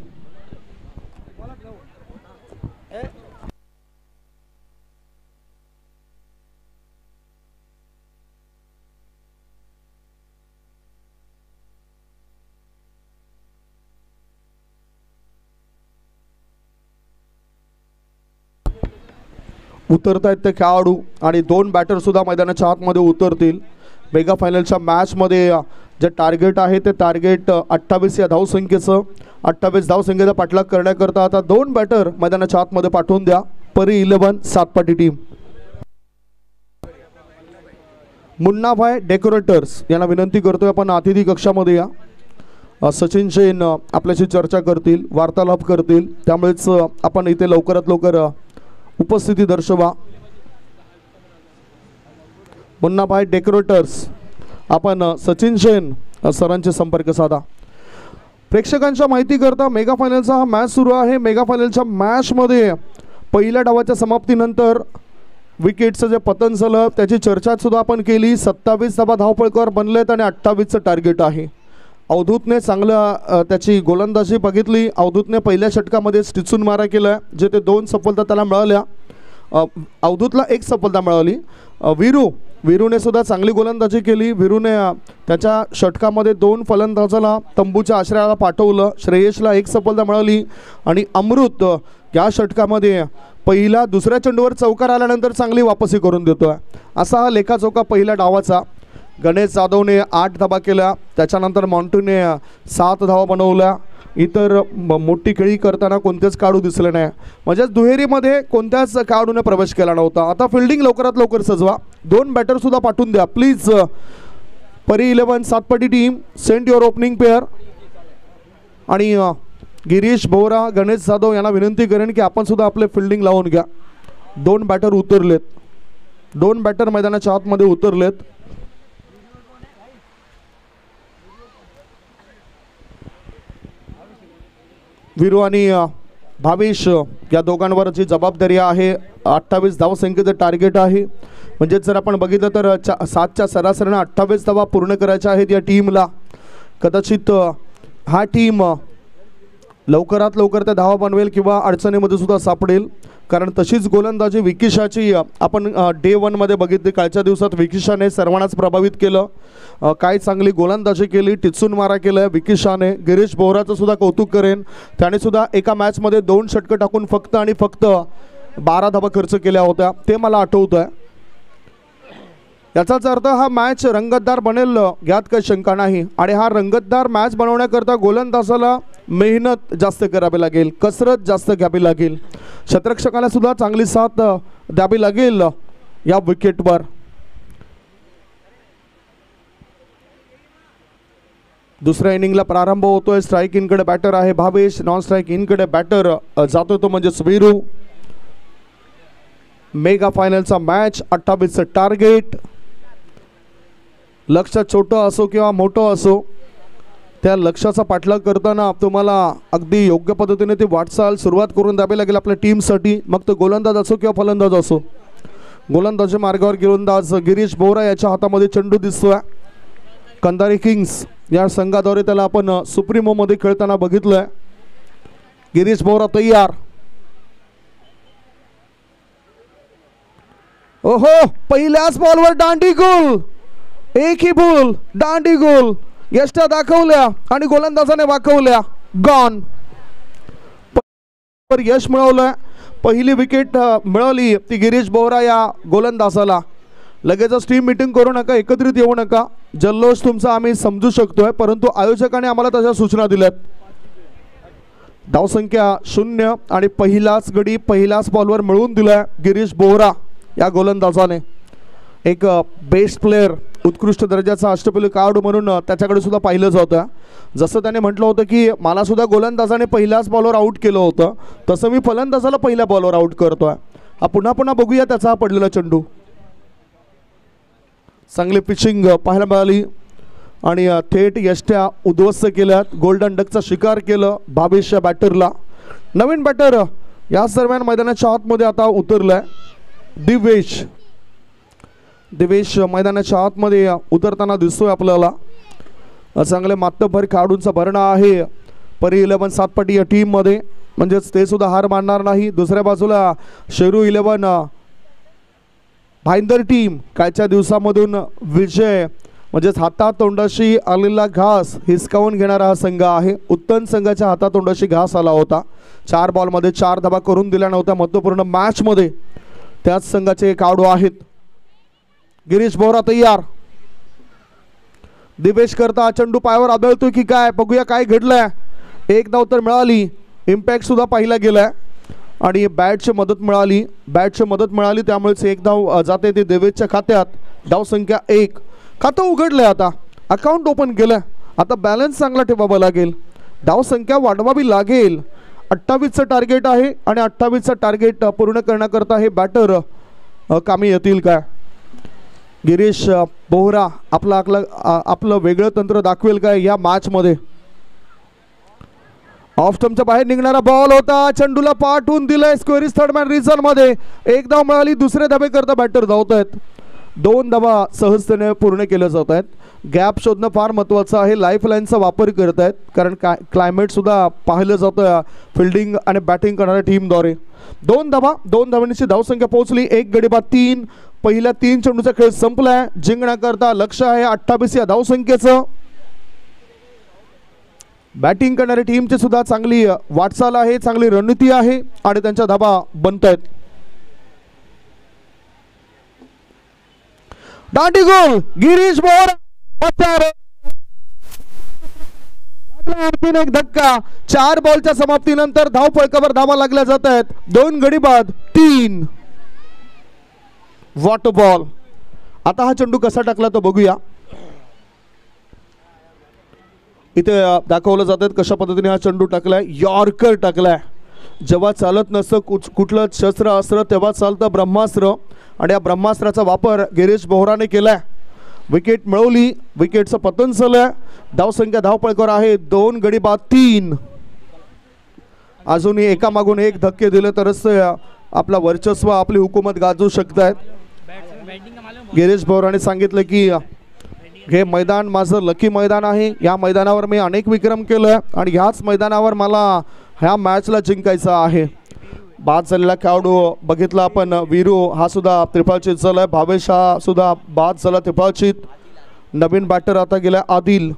उतरतायत ते खेळाडू आणि 2 बॅटर सुद्धा मैदानाच्या आतमध्ये उतरतील. मेगा फायनलच्या मॅचमध्ये जे टार्गेट आहे ते टार्गेट 28 या धावसंख्येचं. 28 धावसंख्येचा पाठलाग करण्याकरता आता 2 बॅटर मैदानाच्या आतमध्ये पाठवून द्या. परी 11 7 पाटी टीम. मुन्नाभाई डेकोरेटर्स यांना विनंती करतोय आपण अतिथी कक्षामध्ये या. सचिन जैन आपल्याशी चर्चा करतील, वार्तालाप करतील, त्यामुळेच आपण इथे लवकरात लवकर उपस्थिती दर्शवा. मुन्नाभाई डेकोरेटर्स, आपण सचिन जैन सरांचे संपर्क साधा. प्रेक्षकांच्या माहिती करता मेगा फायनलचा हा मॅच सुरू आहे. मेगा फायनलच्या मॅचमध्ये पहिल्या डावाच्या समाप्तीनंतर विकेटचं जे पतन झालं त्याची चर्चा सुद्धा आपण केली. 27 धावा धावपळकावर बनलेत आणि 28चं टार्गेट आहे. अवधूतने चांगलं त्याची गोलंदाजी बघितली. अवधूतने पहिल्या षटकामध्ये स्टिचून मारा केला, जे ते 2 सफलता त्याला मिळाल्या. अवधूतला 1 सफलता मिळाली. वीरूने सुद्धा चांगली गोलंदाजी केली. वीरूने त्याच्या षटकामध्ये 2 फलंदाजाला तंबूच्या आश्रयाला पाठवलं. श्रेयसला 1 सफलता मिळाली आणि अमृत या षटकामध्ये पहिला दुसऱ्या चेंडूवर चौकार आल्यानंतर चांगली वापसी करून देतोय. असा हा लेखाचौका पहिल्या डावाचा. गणेश जाधवने 8 धावा केल्या. त्याच्यानंतर मॉन्टूने 7 धावा बनवल्या. इतर मोठी खेळी करताना कोणतेच खेळाडू दिसले नाही, म्हणजेच दुहेरीमध्ये कोणत्याच खेळाडूने प्रवेश केला नव्हता. आता फिल्डिंग लवकरात लवकर सजवा. 2 बॅटर सुद्धा पाठवून द्या प्लीज. परी 11 7 पटी team, send your opening pair. आणि गिरीश बोरा, गणेश जाधव यांना विनंती करेन की आपण सुद्धा आपले फिल्डिंग लावून घ्या. 2 बॅटर उतरलेत. 2 बॅटर मैदानाच्या आतमध्ये उतरलेत. वीरू आणि भावेश या दोघांवरची जबाबदारी आहे. 28 धावसंख्येचं टार्गेट आहे. म्हणजे जर आपण बघितलं तर 7च्या सरासरीने 28 धावा पूर्ण करायच्या आहेत या टीमला. कदाचित हा टीम लवकरात लवकर त्या धावा बनवेल किंवा अडचणीमध्ये सुद्धा सापडेल, कारण तशीच गोलंदाजी विकिशाची आपण डे 1 मध्ये बघितली. कालच्या दिवसात विकिशाने सर्वांनाच प्रभावित केलं. काय चांगली गोलंदाजी केली, टिचून मारा केलं विकिशाने. गिरीश बोहराचं सुद्धा कौतुक करेन, त्याने सुद्धा एका मॅचमध्ये 2 षटकं टाकून फक्त 12 धावा खर्च केल्या होत्या, ते मला आठवतं आहे. याचाच अर्थ हा मॅच रंगतदार बनेल यात काही शंका नाही. आणि हा रंगतदार मॅच बनवण्याकरता गोलंदाजाला मेहनत जास्त करावी लागेल, कसरत जास्त घ्यावी लागेल, क्षेत्ररक्षकाला सुद्धा चांगली साथ द्यावी लागेल या विकेटवर. दुसऱ्या इनिंगला प्रारंभ होतोय. स्ट्राईक इनकडे बॅटर आहे भावेश, नॉन स्ट्राईक इनकडे बॅटर जातो तो म्हणजे वीरू. मेगा फायनलचा मॅच, 28चं टार्गेट. लक्ष छोटं असो किंवा मोठं असो, त्या लक्ष्याचा पाठलाग करताना तुम्हाला अगदी योग्य पद्धतीने ती वाटचाल सुरुवात करून द्यावी लागेल आपल्या टीमसाठी. मग तो गोलंदाज असो किंवा फलंदाज असो. गोलंदाजी मार्गावर गोलंदाज गिरीश बोहरा याच्या हातामध्ये चेंडू दिसतोय. कंधारी किंग्स या संघाद्वारे त्याला आपण सुप्रीमोमध्ये खेळताना बघितलंय. गिरीश बोहरा तयार. ओहो, पहिल्याच बॉलवर दांडी गोल. एकही बॉल दांडी गोल. यष्टा दाखवल्या आणि गोलंदाजाने वाकवल्या. गॉन. यश मिळवलं. पहिली विकेट मिळाली ती गिरीश बोहरा या गोलंदाजाला. लगेचच टीम मीटिंग करू नका, एकत्रित येऊ नका. जल्लोष तुमचा आम्ही समजू शकतोय, परंतु आयोजकांनी आम्हाला तशा सूचना दिल्यात. धावसंख्या 0 आणि पहिलाच गडी पहिल्याच बॉलवर मिळवून दिलाय गिरीश बोहरा या गोलंदाजाने. एक बेस्ट प्लेयर, उत्कृष्ट दर्जाचा अष्टपैलू खेळाडू म्हणून त्याच्याकडे सुद्धा पाहिलं जातं. जसं त्याने म्हटलं होतं की मला सुद्धा गोलंदाजाने पहिल्याच बॉलवर आऊट केलं होतं, तसं मी फलंदाजाला पहिल्या बॉलवर आऊट करतोय. हा पुन्हा पुन्हा बघूया त्याचा हा पडलेला चेंडू. चांगली पिचिंग पाहायला मिळाली आणि थेट यष्ट्या उद्ध्वस्त केल्यात. गोल्डन डकचा शिकार केलं भावेशच्या बॅटरला. नवीन बॅटर याच दरम्यान मैदानाच्या आतमध्ये आता उतरलाय. दिवेश मैदानाच्या आतमध्ये उतरताना दिसतोय आपल्याला. चांगले मातब्बर खेळाडूंचा भरणा आहे परी 11 सातपटी या टीममध्ये, म्हणजेच ते सुद्धा हार मानणार नाही. दुसऱ्या बाजूला शेरू 11 भाईंदर टीम कालच्या दिवसामधून विजय म्हणजेच हातातोंडाशी आलेला घास हिसकावून घेणारा हा संघ आहे. उत्तम संघाच्या हातातोंडाशी घास आला होता. 4 बॉलमध्ये 4 धावा करून दिल्या नव्हत्या महत्त्वपूर्ण मॅचमध्ये. त्याच संघाचे खेळाडू आहेत. गिरीश बोहरा तयार. दिवेश करता चेंडू पायावर आदळतोय की काय, बघूया काय घडलंय. एक धाव तर मिळाली. इम्पॅक्ट सुद्धा पाहिला गेलाय आणि बॅटची मदत मिळाली. त्यामुळेच एक धाव जाते ती देवेशच्या खात्यात. धावसंख्या 1. खातं उघडलंय, आता अकाउंट ओपन केलंय. आता बॅलन्स चांगला ठेवावा लागेल, धावसंख्या वाढवावी लागेल. 28चं टार्गेट आहे आणि 28चं टार्गेट पूर्ण करण्याकरता हे बॅटर कामी येतील काय. गिरीश बोहरा आपलं वेगळं तंत्र दाखवेल काय या मॅचमध्ये. ऑफ स्टंपच्या बाहेर निघणारा बॉल होता. चेंडूला पाठवून दिलाय स्क्वेअरिस थर्ड मॅन रिझन मध्ये. एक धाव मिळाली. दुसऱ्या धावेकरता बॅटर धावत आहेत. 2 धावा सहजतेने पूर्ण केल्या जात आहेत. गॅप शोधणं फार महत्त्वाचं आहे. लाईफ लाईनचा वापर करत आहेत कारण क्लायमेट सुद्धा पाहिलं जातं फिल्डिंग आणि बॅटिंग करणाऱ्या टीमद्वारे. 2 धावांची धावसंख्या पोहोचली. 1 गडी बाद 3. पहिल्या 3 चेंडूचा खेळ संपलाय. जिंकण्याकरता लक्ष आहे 28 या धावसंख्येचं. बॅटिंग करणाऱ्या टीमची सुद्धा चांगली वाटचाल आहे, चांगली रणनीती आहे आणि त्यांच्या धावा बनत आहेत. दांडी गोल गिरीश बोहरा. एक धक्का. 4 बॉलच्या समाप्तीनंतर धाव फळकावर धावा लागल्या जात आहेत. 2 गडी बाद 3. Water ball. आता हा चेंडू कसा टाकला तो बघूया. इथे दाखवलं जातात कशा पद्धतीने हा चेंडू टाकलाय. यॉर्कर टाकलाय. जेव्हा चालत नसतं कुठलं शस्त्र अस्त्र तेव्हा चालतं ब्रह्मास्त्र आणि या ब्रह्मास्त्राचा वापर गिरीश बोहराने केलाय. विकेट मिळवली. विकेटचं पतन झालंय. धावसंख्या धावपळकावर आहे 2 गडी बाद 3. अजूनही एकामागून एक धक्के दिले तरच आपला वर्चस्व आपली हुकूमत गाजवू शकतायत. गिरीश बोहराने सांगितलं की हे मैदान माझं लकी मैदान आहे. या मैदानावर मी अनेक विक्रम केलं आणि ह्याच मैदानावर मला ह्या मॅचला जिंकायचं आहे. बाद झालेला खेळाडू बघितला आपण. वीरू हा सुद्धा त्रिफळाचीत झालाय. भावेश हा सुद्धा बाद झाला त्रिफळाचीत. नवीन बॅटर आता गेला आदिल.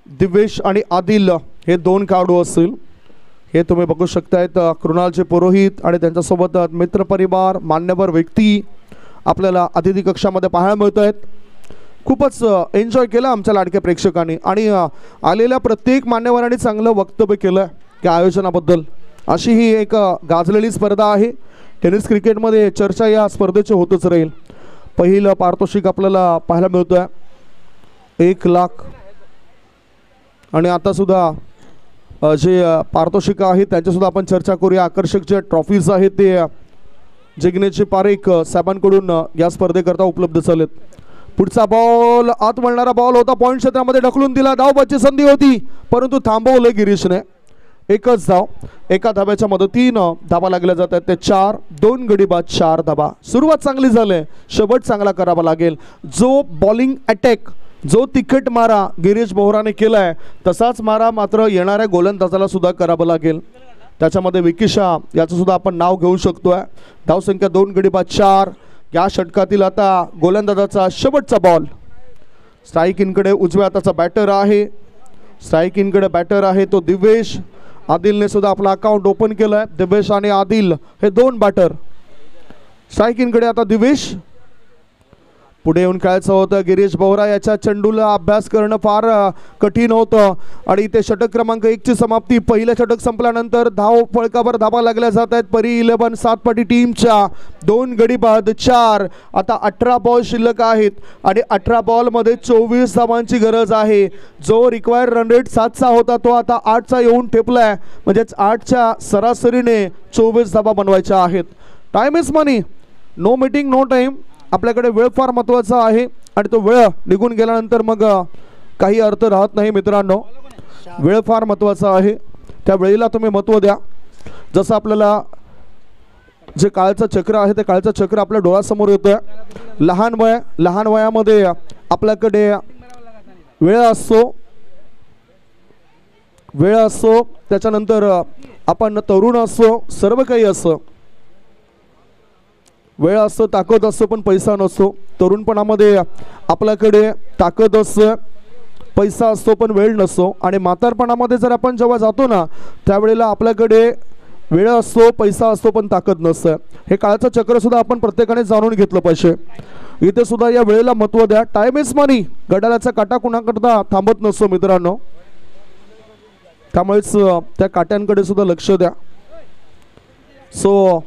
दिवेश आणि आदिल हे 2 खेळाडू असतील. हे तुम्ही बघू शकतायत. कृणालचे पुरोहित आणि त्यांच्यासोबत मित्रपरिवार मान्यवर व्यक्ती आपल्याला अतिथी कक्षामध्ये पाहायला मिळत आहेत. खूपच एन्जॉय केलं आमच्या लाडक्या प्रेक्षकांनी आणि आलेल्या प्रत्येक मान्यवरांनी चांगलं वक्तव्य केलं त्या आयोजनाबद्दल. अशी ही एक गाजलेली स्पर्धा आहे. टेनिस क्रिकेटमध्ये चर्चा या स्पर्धेची होतच राहील. पहिलं पारितोषिक आपल्याला पाहायला मिळतं आहे 1 लाख आणि आता सुद्धा जे पारितोषिक आहेत त्यांच्यासुद्धा आपण चर्चा करूया. आकर्षक जे ट्रॉफीज आहेत ते जिंकण्याची पारीख साहेबांकडून या स्पर्धेकरता उपलब्ध झालेत. पुढचा बॉल आत वळणारा बॉल होता, पॉइंट क्षेत्रामध्ये ढकलून दिला, धावबाची संधी होती परंतु थांबवलं गिरीशने. एकच धाव, एका धाब्याच्या मदतीनं धाबा लागल्या जातात ते 4. 2 गडी बाद 4 धाबा. सुरुवात चांगली झाली, शेवट चांगला करावा लागेल. जो बॉलिंग अटॅक, जो तिखट मारा गिरीश बोहराने केलाय तसाच मारा मात्र येणाऱ्या गोलंदाजाला सुद्धा करावा लागेल. त्याच्यामध्ये विकिशा याचं सुद्धा आपण नाव घेऊ शकतोय. धावसंख्या 2 गडी बाद 4. या षटकातील आता गोलंदाजाचा शेवटचा बॉल. स्ट्राईक इनकडे उजव्या हाताचा बॅटर आहे, स्ट्राईक इनकडे बॅटर आहे तो दिवेश. आदिलने सुद्धा आपला अकाउंट ओपन केलाय. दिवेश आणि आदिल हे 2 बॅटर. स्ट्राईक इनकडे आता दिवेश. पुढे येऊन खेळायचं होतं गिरीश बोहरा. याच्या चेंडूला अभ्यास करणं फार कठीण होतं आणि ते षटक क्रमांक 1 ची समाप्ती. पहिलं षटक संपल्यानंतर धाव फळकावर धाबा लागल्या जात आहेत परी 11 सातपाटी टीमच्या. 2 गडी बाद 4. आता 18 बॉल शिल्लक आहेत आणि 18 बॉलमध्ये 24 धावांची गरज आहे. जो रिक्वायर्ड रन रेट 7चा होता तो आता 8चा येऊन ठेपलाय, म्हणजेच 8च्या सरासरीने 24 धाबा बनवायच्या आहेत. Time is money, no meeting no time. आपल्याकडे वेळ फार महत्त्वाचा आहे आणि तो वेळ निघून गेल्यानंतर मग काही अर्थ राहत नाही मित्रांनो. वेळ फार महत्त्वाचा आहे, त्या वेळेला तुम्ही महत्त्व द्या. जसं आपल्याला जे काळचं चक्र आहे ते काळचं चक्र आपल्या डोळ्यासमोर येतं. लहान वयामध्ये आपल्याकडे वेळ असतो, त्याच्यानंतर आपण तरुण असतो, सर्व काही असतं. वेळ असतो, ताकद असतो, पण पैसा नसतो. तरुणपणामध्ये आपल्याकडे ताकद असते, पैसा असतो, पण वेळ नसतो. आणि म्हातारपणामध्ये जर आपण जेव्हा जातो ना त्यावेळेला आपल्याकडे वेळ असतो, पैसा असतो, पण ताकद नसतं. हे काळाचं चक्र सुद्धा आपण प्रत्येकाने जाणून घेतलं पाहिजे. इथे सुद्धा या वेळेला महत्त्व द्या. टाइम इज मनी. घड्याळाचा काटा कुणाकरता थांबत नसतो मित्रांनो, त्यामुळेच त्या काट्यांकडे सुद्धा लक्ष द्या. सो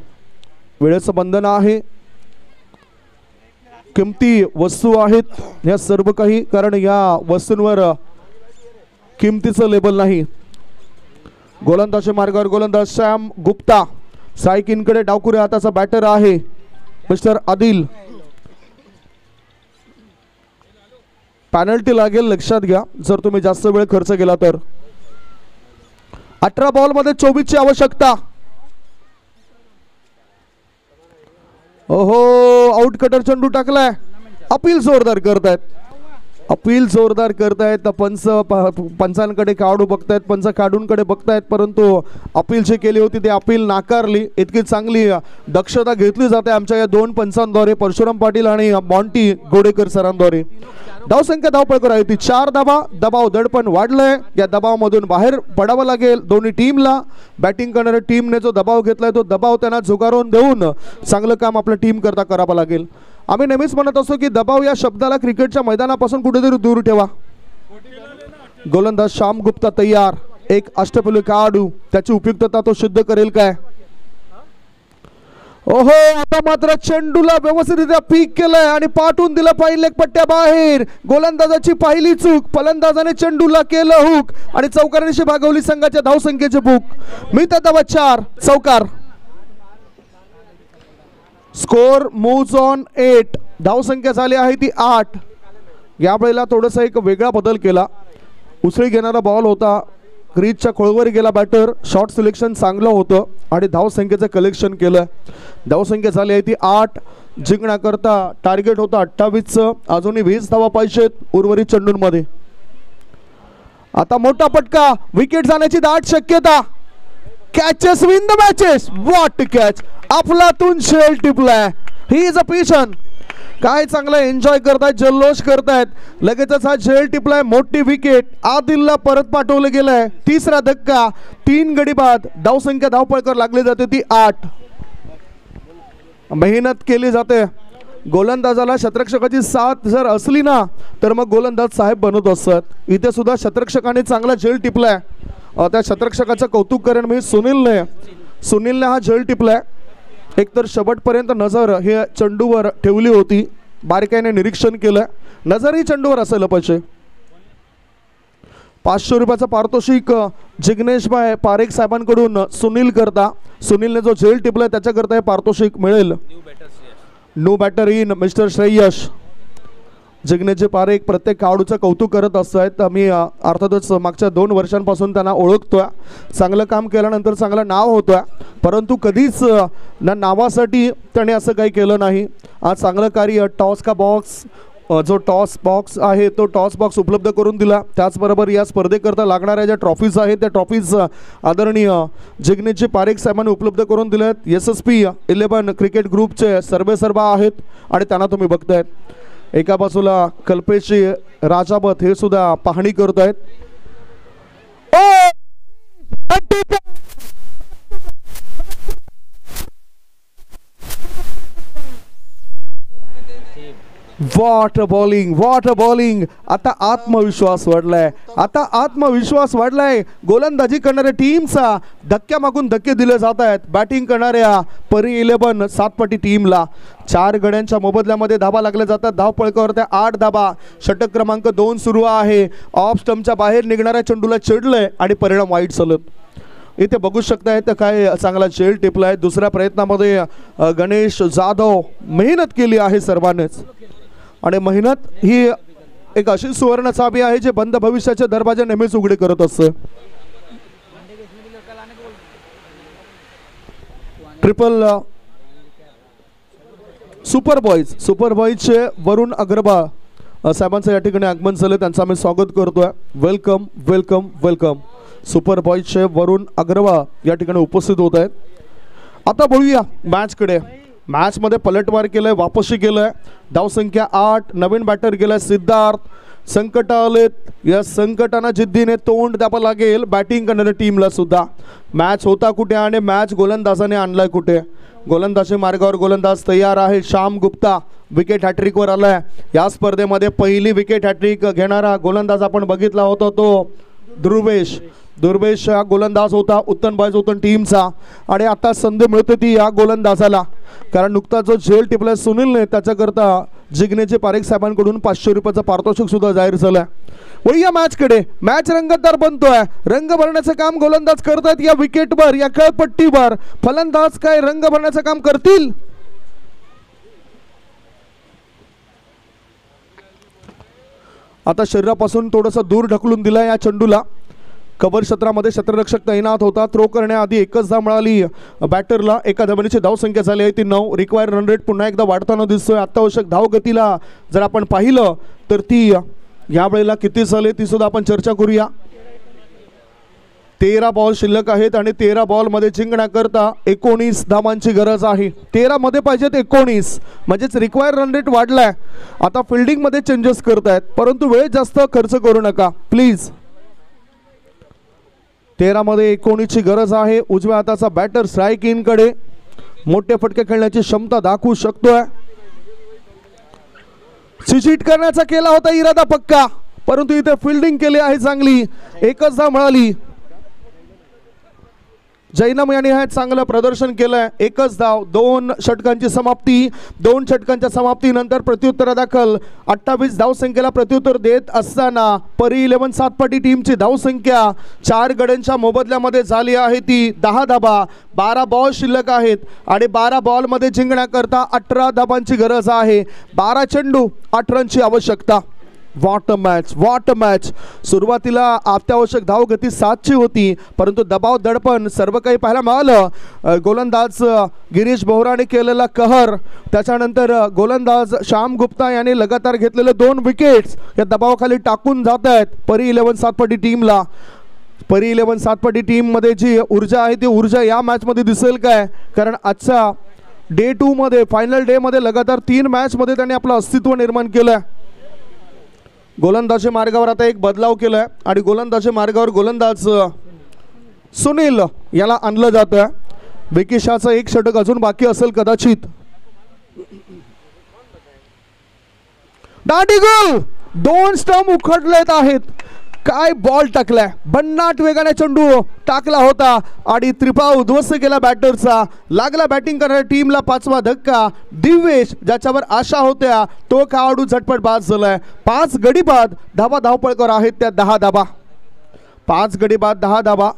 वेळेचं बंधन आहे, किमती वस्तू आहेत या सर्व काही, कारण या वस्तूंवर किमतीचं लेबल नाही. गोलंदाज मार्गावर गोलंदाज सॅम गुप्ता. स्ट्राईक इनकडे डावकुऱ्या हाताचा बॅटर आहे मिस्टर आदिल. पॅनल्टी लागेल, लक्षात घ्या जर तुम्ही जास्त वेळ खर्च केला तर. 18 बॉलमध्ये 24 ची आवश्यकता. ओहो, आउट कटर चेंडू टाकलाय. अपील जोरदार करतायत. पंचांकडे काढू बघतायत, पंच काढूनकडे बघतायत, परंतु अपील जी केली होती ती अपील नाकारली. इतकी चांगली दक्षता घेतली जाते आमच्या या 2 पंचांद्वारे, परशुराम पाटील आणि मॉन्टी गोडेकर सरांद्वारे. धावसंख्या धावपळकर आहे ती 4 धाबा. दबाव दडपण वाढलंय, या दबावामधून बाहेर पडावं लागेल दोन्ही टीमला. बॅटिंग करणाऱ्या टीमने जो दबाव घेतलाय तो दबाव त्यांना झुगारून देऊन चांगलं काम आपल्या टीम करता करावं लागेल. आम्ही नेहमीच म्हणत असतो की दबाव या शब्दाला क्रिकेटच्या मैदानापासून कुठेतरी दूर ठेवा. गोलंदाज श्याम गुप्ता तयार. एक अष्टपैलू खेळाडू, त्याची उपयुक्तता तो सिद्ध करेल काय? ओहो, आता मात्र चेंडूला व्यवस्थितरित्या पीक केलंय आणि पाठवून दिलं पहिल्या पट्ट्या बाहेर. गोलंदाजाची पहिली चूक, फलंदाजाने चेंडूला केलं हुक आणि चौकारांशी भागवली संघाच्या धावसंख्येची भूक. मिळतात धावा 4. चौकार. Score moves on 8. धावसंख्या झाली आहे ती 8. यावेळेला थोडासा एक वेगळा बदल केला. उसळी घेणारा बॉल होता, क्रीजच्या खोळवर गेला बॅटर. शॉट सिलेक्शन चांगलं होतं आणि धावसंख्येचं कलेक्शन केलं. धावसंख्या झाली आहे ती 8. जिंकण्याकरता टार्गेट होता 28चं. अजूनही 20 धावा पाहिजेत उर्वरित चेंडूंमध्ये. आता मोठा फटका, विकेट जाण्याची दाट शक्यता. Catches win the matches. What catch! अफलातून शेल टिपलाय. He is a passion. काय चांगलं एन्जॉय करतायत, जल्लोष करतायत. लगेचच हा झेल टिपलाय. मोठी विकेट आदिलला परत पाठवलं गेलंय. 3रा धक्का. 3 गडी बाद. धावसंख्या धावपळकर लागली जाते ती 8. मेहनत केली जाते. गोलंदाजाला शतरक्षकाची साथ जर असली ना तर मग गोलंदाज साहेब बनत असतात. इथे सुद्धा शतरक्षकाने चांगला झेल टिपलाय. त्या शतरक्षकाचं कौतुक करेन मी. सुनीलने हा झेल टिपलाय. एकतर शेवटपर्यंत नजर हे चेंडूवर ठेवली होती, बारकाईने निरीक्षण केलं. नजरही चेंडूवर असायला पाहिजे. 500 रुपयाचं पारितोषिक जिग्नेशभाई पारेख साहेबांकडून सुनील करता. सुनीलने जो झेल टिपलाय त्याच्याकरता हे पारितोषिक मिळेल. New batter in mister Shreyash. जिग्नेशजी पारेख प्रत्येक खेळाडूचं कौतुक करत असतात. मी अर्थातच मागच्या 2 वर्षांपासून त्यांना ओळखतोय. चांगलं काम केल्यानंतर चांगलं नाव होतोय, परंतु कधीच ना नावासाठी त्याने असं काही केलं नाही. आज चांगलं कार्य टॉस का बॉक्स जो टॉस बॉक्स आहे तो टॉस बॉक्स उपलब्ध करून दिला. त्याचबरोबर या स्पर्धेकरता लागणाऱ्या ज्या ट्रॉफीज आहेत त्या ट्रॉफीज आदरणीय जिग्नेशजी पारेख साहेबांनी उपलब्ध करून दिल्यात. SSP 11 क्रिकेट ग्रुपचे सर्वेसर्वा आहेत आणि त्यांना तुम्ही बघतायत. एका बाजूला कल्पेशजी राजावत हे सुद्धा पाहणी करत आहेत. What a bowling. आता आत्मविश्वास वाढलाय. गोलंदाजी करणाऱ्या टीमचा धक्क्या मागून धक्के दिले जात आहेत. बॅटिंग करणाऱ्या परी 11 सातपाटी टीमला 4 गड्यांच्या मोबदल्यामध्ये धाबा लागल्या जातात. धावपळकावर त्या 8 धाबा. षटक क्रमांक 2 सुरू आहे. ऑफ स्टंपच्या बाहेर निघणाऱ्या चेंडूला चिडलंय आणि परिणाम वाईट चालत. इथे बघू शकताय तर काय चांगला झेल टिपलाय. दुसऱ्या प्रयत्नामध्ये गणेश जाधव मेहनत केली आहे सर्वांनीच, आणि मेहनत ही एक अशी सुवर्ण चाबी आहे जे बंद भविष्याचे दरवाजे नेहमीच उघडे करत असते. ट्रिपल सुपर बॉयजचे वरुण अग्रवाल साहेबांचं या ठिकाणी आगमन झालं. त्यांचं आम्ही स्वागत करतोय. Welcome welcome welcome. सुपर बॉयजचे वरुण अग्रवाल या ठिकाणी उपस्थित होत आहेत. आता बोलूया मॅचकडे. मॅचमध्ये पलटवार केलंय, वापसी केलंय. धावसंख्या 8. नवीन बॅटर गेलाय सिद्धार्थ. संकट आलेत. या संकटांना जिद्दीने तोंड द्यावं लागेल बॅटिंग करणाऱ्या टीमला सुद्धा. मॅच होता कुठे आणि मॅच गोलंदाजाने आणलाय कुठे. गोलंदाजी मार्गावर गोलंदाज तयार आहे. श्याम गुप्ता विकेट हॅट्रिकवर आलाय. या स्पर्धेमध्ये पहिली विकेट हॅट्रिक घेणारा गोलंदाज आपण बघितला होता तो दुर्वेश हा गोलंदाज होता उत्तम बॉयज उत्तम टीमचा. आणि आता संधी मिळते ती या गोलंदाजाला, कारण नुकता जो झेल टिपलाय सुनीलने त्याच्याकरता जिग्नेशजी पारेख साहेबांकडून 500 रुपयाचा पारितोषिक सुद्धा जाहीर झालाय. वळूया मॅचकडे. मॅच रंगतदार बनतोय. रंग भरण्याचं काम गोलंदाज करतायत या विकेटवर, या खेळपट्टीवर. फलंदाज काय रंग भरण्याचं काम करतील? आता शरीरापासून थोडंसं दूर ढकलून दिला या चेंडूला. कव्हर क्षेत्रामध्ये क्षेत्ररक्षक तैनात होता. थ्रो करण्याआधी एकच धाव मिळाली बॅटरला. एका धावनीची धावसंख्या झाली आहे ती 9. रिक्वायर्ड रन रेट पुन्हा एकदा वाढताना दिसतोय. अत्यावश्यक धावगतीला जर आपण पाहिलं तर ती यावेळेला किती झाले ती सुद्धा आपण चर्चा करूया. 13 बॉल शिल्लक आहेत आणि 13 बॉलमध्ये जिंकण्याकरता 19 धावांची गरज आहे. 13 मध्ये पाहिजेत 19, म्हणजेच रिक्वायर्ड रन रेट वाढलाय. आता फिल्डिंगमध्ये चेंजेस करतायत, परंतु वेळ जास्त खर्च करू नका प्लीज. 13 मध्ये 19 ची गरज आहे. उजव्या हाताचा बॅटर स्ट्राईक इन कडे मोठे फटके खेळण्याची क्षमता दाखवू शकतोय. चिचिट करण्याचा केला होता इरादा पक्का, परंतु इथे फिल्डिंग केली आहे चांगली. एकच धाव मिळाली. जैनम यांनी हे चांगलं प्रदर्शन केलंय. एकच धाव. 2 षटकांची समाप्ती. 2 षटकांच्या समाप्तीनंतर प्रत्युत्तरादाखल 28 धावसंख्येला प्रत्युत्तर देत असताना परी 11 सातपाटी टीमची धावसंख्या 4 गड्यांच्या मोबदल्यामध्ये झाली आहे ती 10 धाबा. 12 बॉल शिल्लक आहेत आणि 12 बॉलमध्ये जिंकण्याकरता 18 धाबांची गरज आहे. 12 चेंडू 8 रनची आवश्यकता. What a match. सुरुवातीला अत्यावश्यक धावगती 7ची होती, परंतु दबाव दडपण सर्व काही पाहायला मिळालं. गोलंदाज गिरीश बोहराने केलेला कहर, त्याच्यानंतर गोलंदाज श्याम गुप्ता यांनी लगातार घेतलेले 2 विकेट्स या दबावाखाली टाकून जात आहेत परी 11 सातपाटी टीमला. परी 11 सातपाटी टीममध्ये जी ऊर्जा आहे ती ऊर्जा या मॅचमध्ये दिसेल काय, कारण आजच्या डे 2 मध्ये फायनल डे मध्ये लगातार 3 मॅचमध्ये त्यांनी आपलं अस्तित्व निर्माण केलं. गोलंदाजी मार्गावर आता एक बदलाव केलाय आणि गोलंदाजी मार्गावर गोलंदाज सुनील याला आणलं जातं. विकेशाचं एक षटक अजून बाकी असेल कदाचित. दांडी गोल. 2 स्टंप उखडलेत आहेत. काय बॉल टाकलाय. भन्नाट वेगाने चेंडू टाकला होता आणि त्रिपाव उद्ध्वस्त केला बॅटरचा. लागला बॅटिंग करणाऱ्या टीमला 5वा धक्का. दिवेश ज्याच्यावर आशा होत्या तो खेळाडू झटपट बाद झालाय. 5 गडी बाद. धावा धावपळकर आहेत त्या 10 धाबा. 5 गडी बाद 10 धाबा.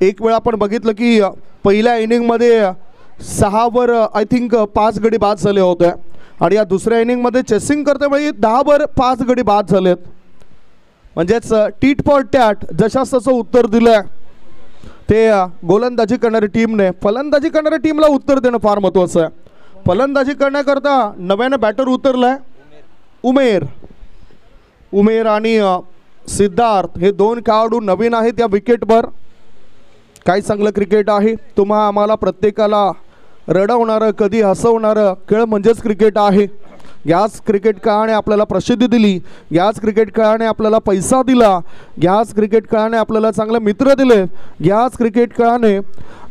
एक वेळ आपण बघितलं की पहिल्या इनिंगमध्ये 6वर आय थिंक 5 गडी बाद झाले होते आणि या दुसऱ्या इनिंगमध्ये चेसिंग करते वेळी 10वर 5 गडी बाद झालेत. म्हणजेच टीट फॉर टॅट जशास तसं उत्तर दिलं ते गोलंदाजी करणारी टीमने. फलंदाजी करणाऱ्या टीमला उत्तर देणं फार महत्त्वाचं आहे. फलंदाजी करण्याकरता नव्यानं बॅटर उतरलाय उमेर आणि सिद्धार्थ हे 2 खेळाडू नवीन आहेत या विकेटवर. काय चांगलं क्रिकेट आहे. तुम्हा आम्हाला प्रत्येकाला रडवणारं कधी हसवणारं खेळ म्हणजेच क्रिकेट आहे. याच क्रिकेट खेळाने आपल्याला प्रसिद्धी दिली, याच क्रिकेट खेळाने आपल्याला पैसा दिला, याच क्रिकेट खेळाने आपल्याला चांगले मित्र दिले, याच क्रिकेट खेळाने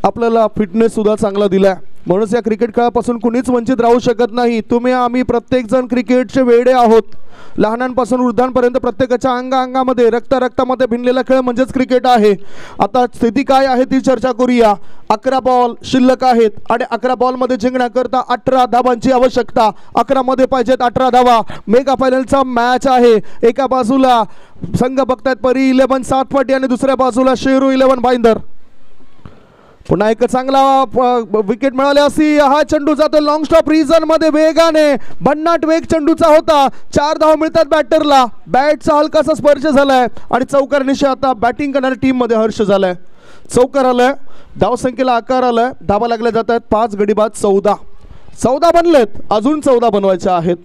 आपल्याला फिटनेससुद्धा चांगला दिला. म्हणूनच या क्रिकेट खेळापासून कुणीच वंचित राहू शकत नाही. तुम्ही आम्ही प्रत्येकजण क्रिकेटचे वेडे आहोत. लहानांपासून वृद्धांपर्यंत प्रत्येकाच्या अंगामध्ये रक्तामध्ये भिनलेला खेळ म्हणजेच क्रिकेट आहे. आता स्थिती काय आहे ती चर्चा करूया. 11 बॉल शिल्लक आहेत आणि 11 बॉलमध्ये जिंकण्याकरता 18 धावांची आवश्यकता. 11 मध्ये पाहिजेत 18 धावा. मेगा फायनलचा मॅच आहे. एका बाजूला संघ बघतायत परी 11 सातपाटी आणि दुसऱ्या बाजूला शेरू 11 भाईंदर. पुन्हा एक चांगला विकेट मिळाली असी. हा चेंडू जातो लॉंग स्टॉप रिजन मध्ये वेगाने. भन्नाट वेग चेंडूचा होता. 4 धावा मिळतात बॅटरला. बॅटचा हलकासा स्पर्श झालाय आणि चौकारनिशी आता बॅटिंग करणाऱ्या टीम मध्ये हर्ष झालाय. चौकार आलाय. धावसंख्येला आकार आलाय. धावा लागल्या जात आहेत 5 गडी बाद 14 बनलेत. अजून 14 बनवायचे आहेत.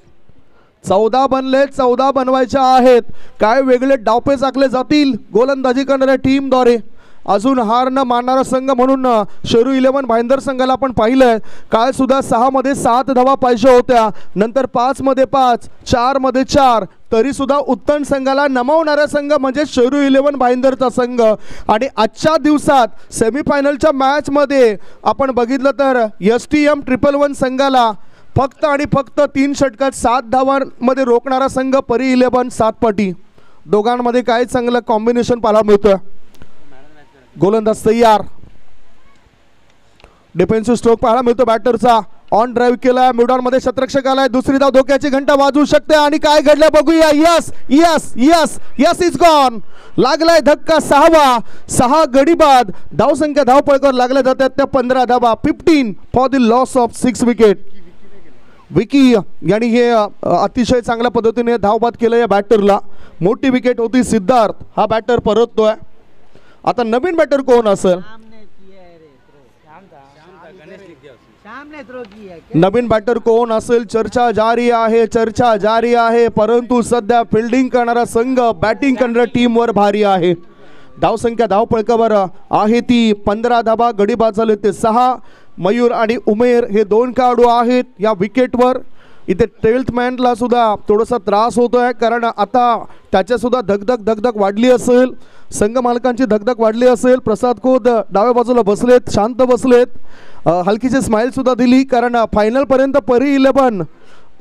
14 बनले. 14 बनवायच्या आहेत. काय वेगळे डावपेच आखले जातील गोलंदाजी करणाऱ्या टीमद्वारे. अजून हार न मानणारा संघ म्हणून शेरू 11 भाईंदर संघाला आपण पाहिलंय. काल सुद्धा 6 मध्ये 7 धावा पाहिजे होत्या. नंतर 5 मध्ये 5, 4 मध्ये 4. तरी सुद्धा उत्तम संघाला नमवणारा संघ म्हणजे शेरू 11 भाईंदरचा संघ. आणि आजच्या दिवसात सेमीफायनलच्या मॅचमध्ये आपण बघितलं तर STM 111 संघाला फक्त आणि फक्त 3 षटकात 7 धावांमध्ये रोखणारा संघ परी 11 सातपाटी. दोघांमध्ये काय चांगलं कॉम्बिनेशन पाहायला मिळतं. गोलंदाज तयार. डिफेन्सिव्ह स्ट्रोक पाहायला मिळतो बॅटरचा. ऑन ड्राईव्ह केलाय. मिडॉनमध्ये शतरक्षक आलाय. दुसरी धाव धोक्याची घंटा वाजवू शकते आणि काय घडलं बघूया. Yes yes yes yes is gone. लागलाय धक्का. 6 गडी बाद. धावसंख्या धावपळकावर लागल्या जातात त्या 15 धावा. 15 for the loss of 6 wicket. Vicky यांनी हे अतिशय चांगल्या पद्धतीने धावबाद केलं या बॅटरला. मोठी विकेट होती. सिद्धार्थ हा बॅटर परततोय. आता नवीन बॅटर कोण असेल. नवीन बॅटर कोण असेल चर्चा जारी आहे. परंतु सध्या फिल्डिंग करणारा संघ बॅटिंग करणाऱ्या टीमवर भारी आहे. धावसंख्या धावपळकावर आहे ती 15 धावा. गडी बाद झाले ते 6. मयूर आणि उमेर हे 2 खेळाडू आहेत या विकेटवर. इथे 12th मॅनला सुद्धा थोडासा त्रास होतोय कारण आता त्याच्या सुद्धा धगधग वाढली असेल. संघ मालकांची धगधग वाढली असेल. प्रसाद खोत डाव्या बाजूला बसलेत, शांत बसलेत. हलकीची स्माइल सुद्धा दिली कारण फायनलपर्यंत परी 11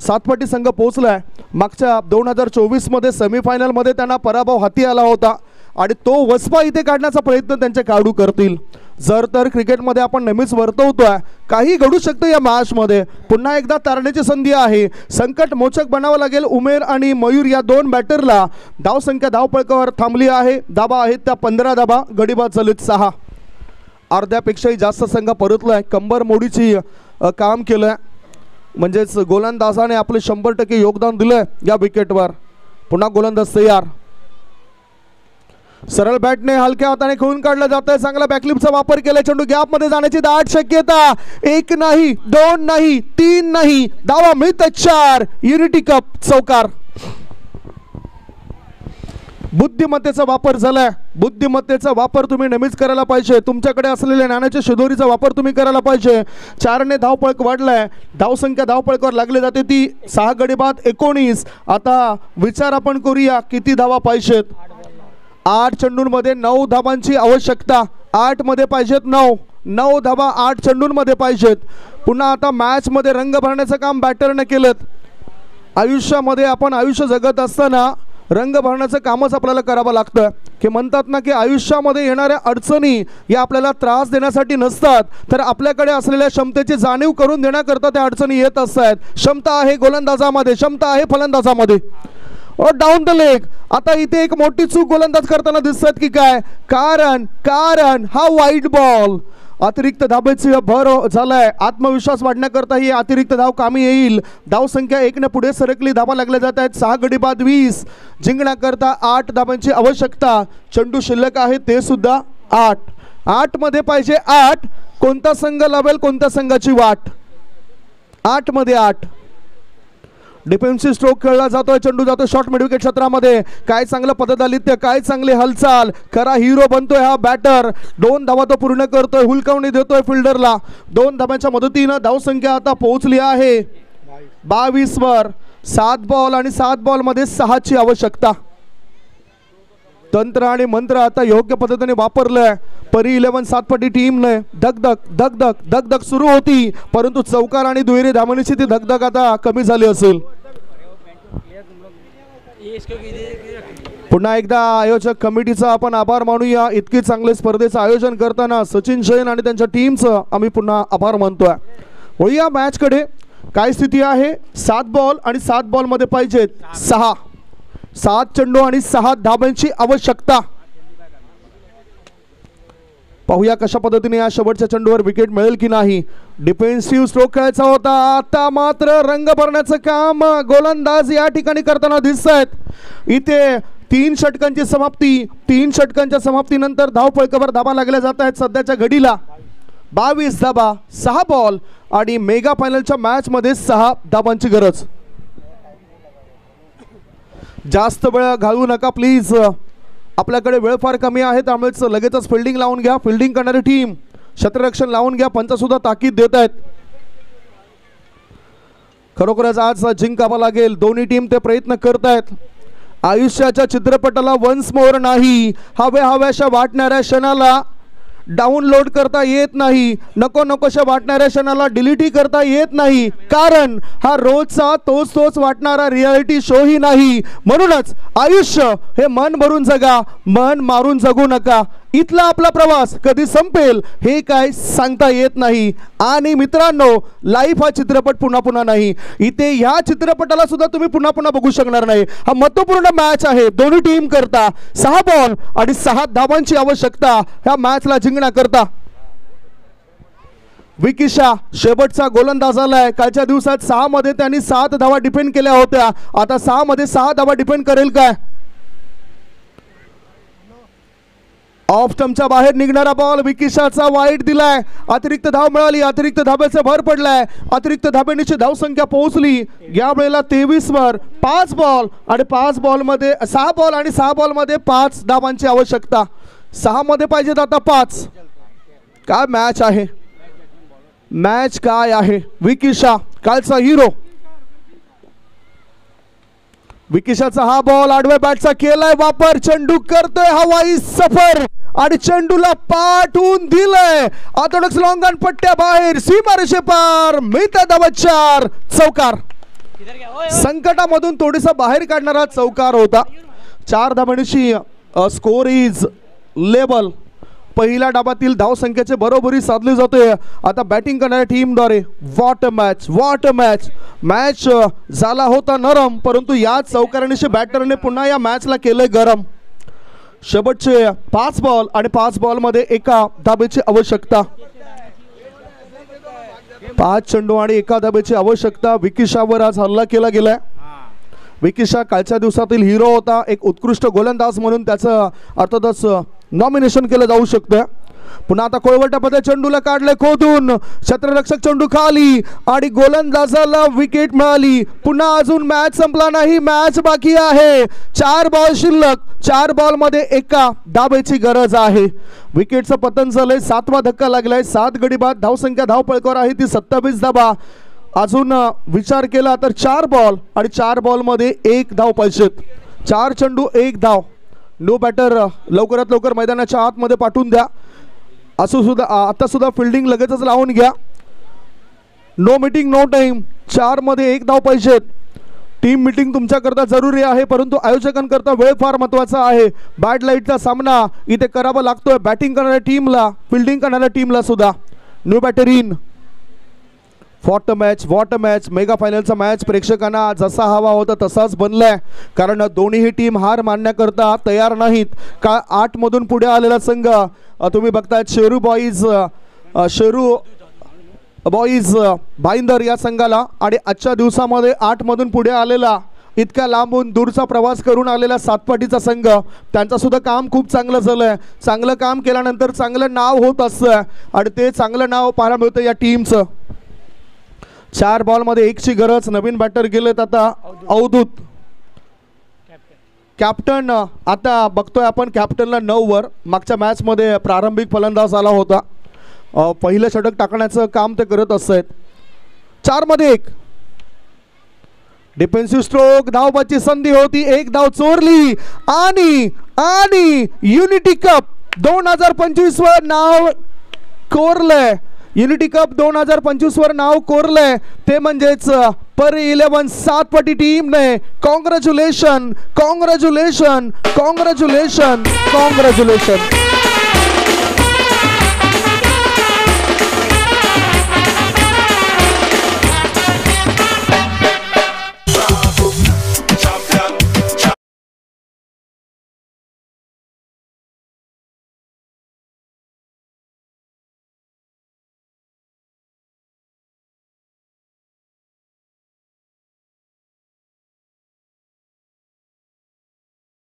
सातपाटी संघ पोहोचलाय. मागच्या 2024 मध्ये सेमीफायनलमध्ये त्यांना पराभव हाती आला होता आणि तो वसपा इथे काढण्याचा प्रयत्न त्यांचे खेळाडू करतील. जर तर क्रिकेटमध्ये आपण नेहमीच वर्तवतोय काही घडू शकतं या मॅचमध्ये. पुन्हा एकदा तारण्याची संधी आहे. संकट मोचक बनावं लागेल उमेर आणि मयूर या 2 बॅटरला. धावसंख्या धावपळकावर थांबली आहे. धावा आहेत त्या 15 धावा. गडी बाद झालेत 6. अर्ध्यापेक्षाही जास्त संघ परतलाय. कंबर मोडीची काम केलंय. म्हणजेच गोलंदाजाने आपले 100% योगदान दिलंय या विकेटवर. पुन्हा गोलंदाज तयार. सरळ बॅटने हलक्या हाताने खेळून काढलं जात आहे. चांगला बॅकलिपचा वापर केलाय. चेंडू गॅप मध्ये जाण्याची दाट शक्यता. 1 नाही, 2 नाही, 3 नाही. धावा मिळतात 4. युनिटी कप चौकार. बुद्धिमत्तेचा वापर झालाय. बुद्धिमत्तेचा वापर तुम्ही नेहमीच करायला पाहिजे. तुमच्याकडे असलेल्या नाण्याच्या शिदोरीचा वापर तुम्ही करायला पाहिजे. 4ने धावपळक वाढलाय. धावसंख्या धावपळकावर लागली जाते ती 6 गडी बाद 19. आता विचार आपण करूया किती धावा पाहिजेत. 8 चेंडूंमध्ये 9 धावांची आवश्यकता. 8 मध्ये पाहिजेत 9 धावा 8 चेंडूंमध्ये पाहिजेत. पुन्हा आता मॅच मध्ये रंग भरण्याचं काम बॅटरने केलं. आयुष्यामध्ये आपण आयुष्य जगत असताना रंग भरण्याचं कामच आपल्याला करावं लागतं. की म्हणतात ना की आयुष्यामध्ये येणाऱ्या अडचणी या आपल्याला त्रास देण्यासाठी नसतात तर आपल्याकडे असलेल्या क्षमतेची जाणीव करून देण्याकरता त्या अडचणी येत असतात. क्षमता आहे गोलंदाजामध्ये, क्षमता आहे फलंदाजामध्ये. Down the leg. आता इथे एक मोठी चूक गोलंदाज करताना दिसतात की काय कारण हा वाईड बॉल. अतिरिक्त धाबेची भर झालाय. आत्मविश्वास वाढण्याकरता ही अतिरिक्त धाव कामी येईल. धाव संख्या 1 ने पुढे सरकली. धाबा लागल्या जात आहेत. 6 गडी बाद 20. जिंकण्याकरता 8 धाबांची आवश्यकता. चेंडू शिल्लक आहे ते सुद्धा 8. 8 मध्ये पाहिजे 8. कोणता संघ लावेल कोणत्या संघाची वाट? 8 मध्ये 8. डिफेन्सिव्ह स्ट्रोक खेळला जातोय. चेंडू जातोय शॉर्ट मिड विकेट क्षेत्रामध्ये. काय चांगलं पद्धतालित्य, काय चांगली हालचाल. खरा हिरो बनतोय हा बॅटर. 2 धावा तो पूर्ण करतोय. हुलकावणी देतोय फिल्डरला. 2 धावांच्या मदतीनं धावसंख्या आता पोहोचली आहे 22 वर. 7 बॉल आणि 7 बॉल मध्ये 6 ची आवश्यकता. तंत्र आणि मंत्र आता योग्य पद्धतीने वापरलंय. परी 11 सातपटी टीमने धगधग धगधग धगधग सुरू होती, परंतु चौकार आणि दुहेरी धावणीची ती धगधग आता कमी झाली असेल. पुन्हा एकदा आयोजक कमिटीचा आपण आभार मानूया. इतकी चांगले स्पर्धेचं आयोजन करताना सचिन जैन आणि त्यांच्या टीमचं आम्ही पुन्हा आभार मानतोय. वळूया मॅचकडे. काय स्थिती आहे? 7 बॉल आणि 7 बॉल मध्ये पाहिजेत 6. 7 चेंडू आणि 6 धाब्यांची आवश्यकता. पाहूया कशा पद्धतीने या शेवटच्या चेंडूवर विकेट मिळेल की नाही. डिफेन्सिव्ह स्ट्रोक खेळायचा होता. आता मात्र रंग भरण्याचं काम गोलंदाज या ठिकाणी करताना दिसत आहेत. इथे 3 षटकांची समाप्ती. 3 षटकांच्या समाप्तीनंतर धावफलकावर धाबा लागल्या जात आहेत. सध्याच्या घडीला 22 धाबा, 6 बॉल आणि मेगा फायनलच्या मॅच मध्ये 6 धाबांची गरज. जास्त वेळ घालवू नका प्लीज. आपल्याकडे वेळ फार कमी आहे, त्यामुळेच लगेचच फिल्डिंग लावून घ्या. फिल्डिंग करणारी टीम क्षेत्ररक्षण लावून घ्या. पंच सुद्धा ताकीद देत आहेत. खरोखरच आज जिंकावा लागेल. दोन्ही टीम ते प्रयत्न करत आहेत. आयुष्याच्या चित्रपटाला वन्स मोर नाही. हव्याशा वाटणाऱ्या क्षणाला डाउनलोड करता येत नाही. नको नकोशा वाटणाऱ्या क्षणाला डिलीटही करता येत नाही, कारण हा रोजचा तोच वाटणारा रियालिटी शो ही नाही. म्हणूनच आयुष्य हे मन भरून जगा, मन मारून जगू नका. इथला आपला प्रवास कधी संपेल हे काय सांगता येत नाही. आणि मित्रांनो, लाईफ हा चित्रपट पुन्हा पुन्हा नाही. इथे ह्या चित्रपटाला सुद्धा तुम्ही पुन्हा पुन्हा बघू शकणार नाही. हा महत्त्वपूर्ण मॅच आहे. दोन्ही टीम करता 6 बॉल आणि 6 धावांची आवश्यकता ह्या मॅचला जिंकण्याकरता. विकिशा शेवटचा गोलंदाज आलाय. कालच्या दिवसात 6 मध्ये त्यांनी 7 धावा डिफेंड केल्या होत्या. आता 6 मध्ये 6 धावा डिफेंड करेल काय? ऑफ स्टंपच्या बाहेर निघणारा बॉल विकिशाचा वाईट दिलाय. अतिरिक्त धाव मिळाली. अतिरिक्त धाब्याचा भर पडलाय. अतिरिक्त धाब्यांची धाव संख्या पोहोचली या वेळेला 23 वर. 5 बॉल आणि 5 बॉल मध्ये 6 बॉल आणि 6 बॉल मध्ये 5 धावांची आवश्यकता. 6 मध्ये पाहिजेत आता 5. काय मॅच आहे, मॅच काय आहे. विकिशा कालचा हिरो. विकिशाचा हा बॉल आडव्या बॅटचा केलाय वापर. चेंडू करतोय हवाई सफर आणि चेंडूला पाठवून दिलंय. ऑर्थोडॉक्स लॉंगन पट्ट्या बाहेर, सीमारेषे पार, मिळतात धावा 4. चौकार. संकटामधून थोडीसा बाहेर काढणारा चौकार होता. 4 धाबांची स्कोर इज लेवल. पहिल्या डाबातील धाव संख्येचे बरोबरी साधली जाते. आता बॅटिंग करणाऱ्या टीमद्वारे what a match, what a match. Match झाला होता नरम, परंतु या चौकारणीशी बॅटरने पुन्हा या मॅचला केलंय गरम. शेवटचे 5 बॉल आणि 5 बॉल मध्ये 1 धाबेची आवश्यकता. 5 चेंडू आणि 1 धाबेची आवश्यकता. विकिशावर आज हल्ला केला गेलाय. विकिशा कालच्या दिवसातील हिरो होता. एक उत्कृष्ट गोलंदाज म्हणून त्याचं अर्थातच नॉमिनेशन केलं जाऊ शकतं. पुन्हा आता कोळवटामध्ये चेंडूला काढले खोदून. क्षेत्ररक्षक चेंडू खाली आणि गोलंदाजाला विकेट मिळाली. पुन्हा अजून मॅच संपला नाही, मॅच बाकी आहे. 4 बॉल शिल्लक. 4 बॉल मध्ये 1 धाबेची गरज आहे. विकेटचं पतन झालंय. 7वा धक्का लागलाय. 7 गडी बाद. धावसंख्या धावपळकावर आहे ती 27 धाबा. अजून विचार केला तर 4 बॉल आणि 4 बॉल मध्ये 1 धाव पाहिजेत. 4 चेंडू 1 धाव. नो बॅटर लवकरात लवकर मैदानाच्या आतमध्ये पाठवून द्या. असं सुद्धा आता सुद्धा फिल्डिंग लगेचच लावून घ्या. No meeting no time. 4 मध्ये 1 धाव पाहिजेत. टीम मीटिंग तुमच्याकरता जरुरी आहे, परंतु आयोजकांकरता वेळ फार महत्त्वाचा आहे. बॅड लाईटचा सामना इथे करावा लागतोय बॅटिंग करणाऱ्या टीमला, फिल्डिंग करणाऱ्या टीमला सुद्धा. New batter in. What a match, what a match. Mega फायनलचा मॅच प्रेक्षकांना जसा हवा होता तसाच बनलाय, कारण दोन्हीही टीम हार मानण्याकरता तयार नाहीत. का 8 मधून पुढे आलेला संघ तुम्ही बघताय शेरू बॉईज शेरू बॉईज भाईंदर या संघाला आणि आजच्या दिवसामध्ये 8 मधून पुढे आलेला इतक्या लांबून दूरचा प्रवास करून आलेला सातपाटीचा संघ त्यांचा सुद्धा काम खूप चांगलं झालं आहे. चांगलं काम केल्यानंतर चांगलं नाव होत असतं आणि ते चांगलं नाव पाहायला मिळतं या टीमचं. 4 बॉलमध्ये 1ची गरज. नवीन बॅटर गेलेत आता अवधूत. कॅप्टन आता बघतोय आपण कॅप्टनला 9 वर. मागच्या मॅचमध्ये प्रारंभिक फलंदाज आला होता. पहिलं षटक टाकण्याचं काम ते करत असत. 4 मध्ये 1. Defensive stroke. धावबाची संधी होती. 1 धाव चोरली आणि युनिटी कप 2025 वर नाव कोरलंय. युनिटी कप 2025 वर नाव कोरलंय ते म्हणजेच परी 11 सातपाटी टीमने. कॉंग्रॅच्युलेशन.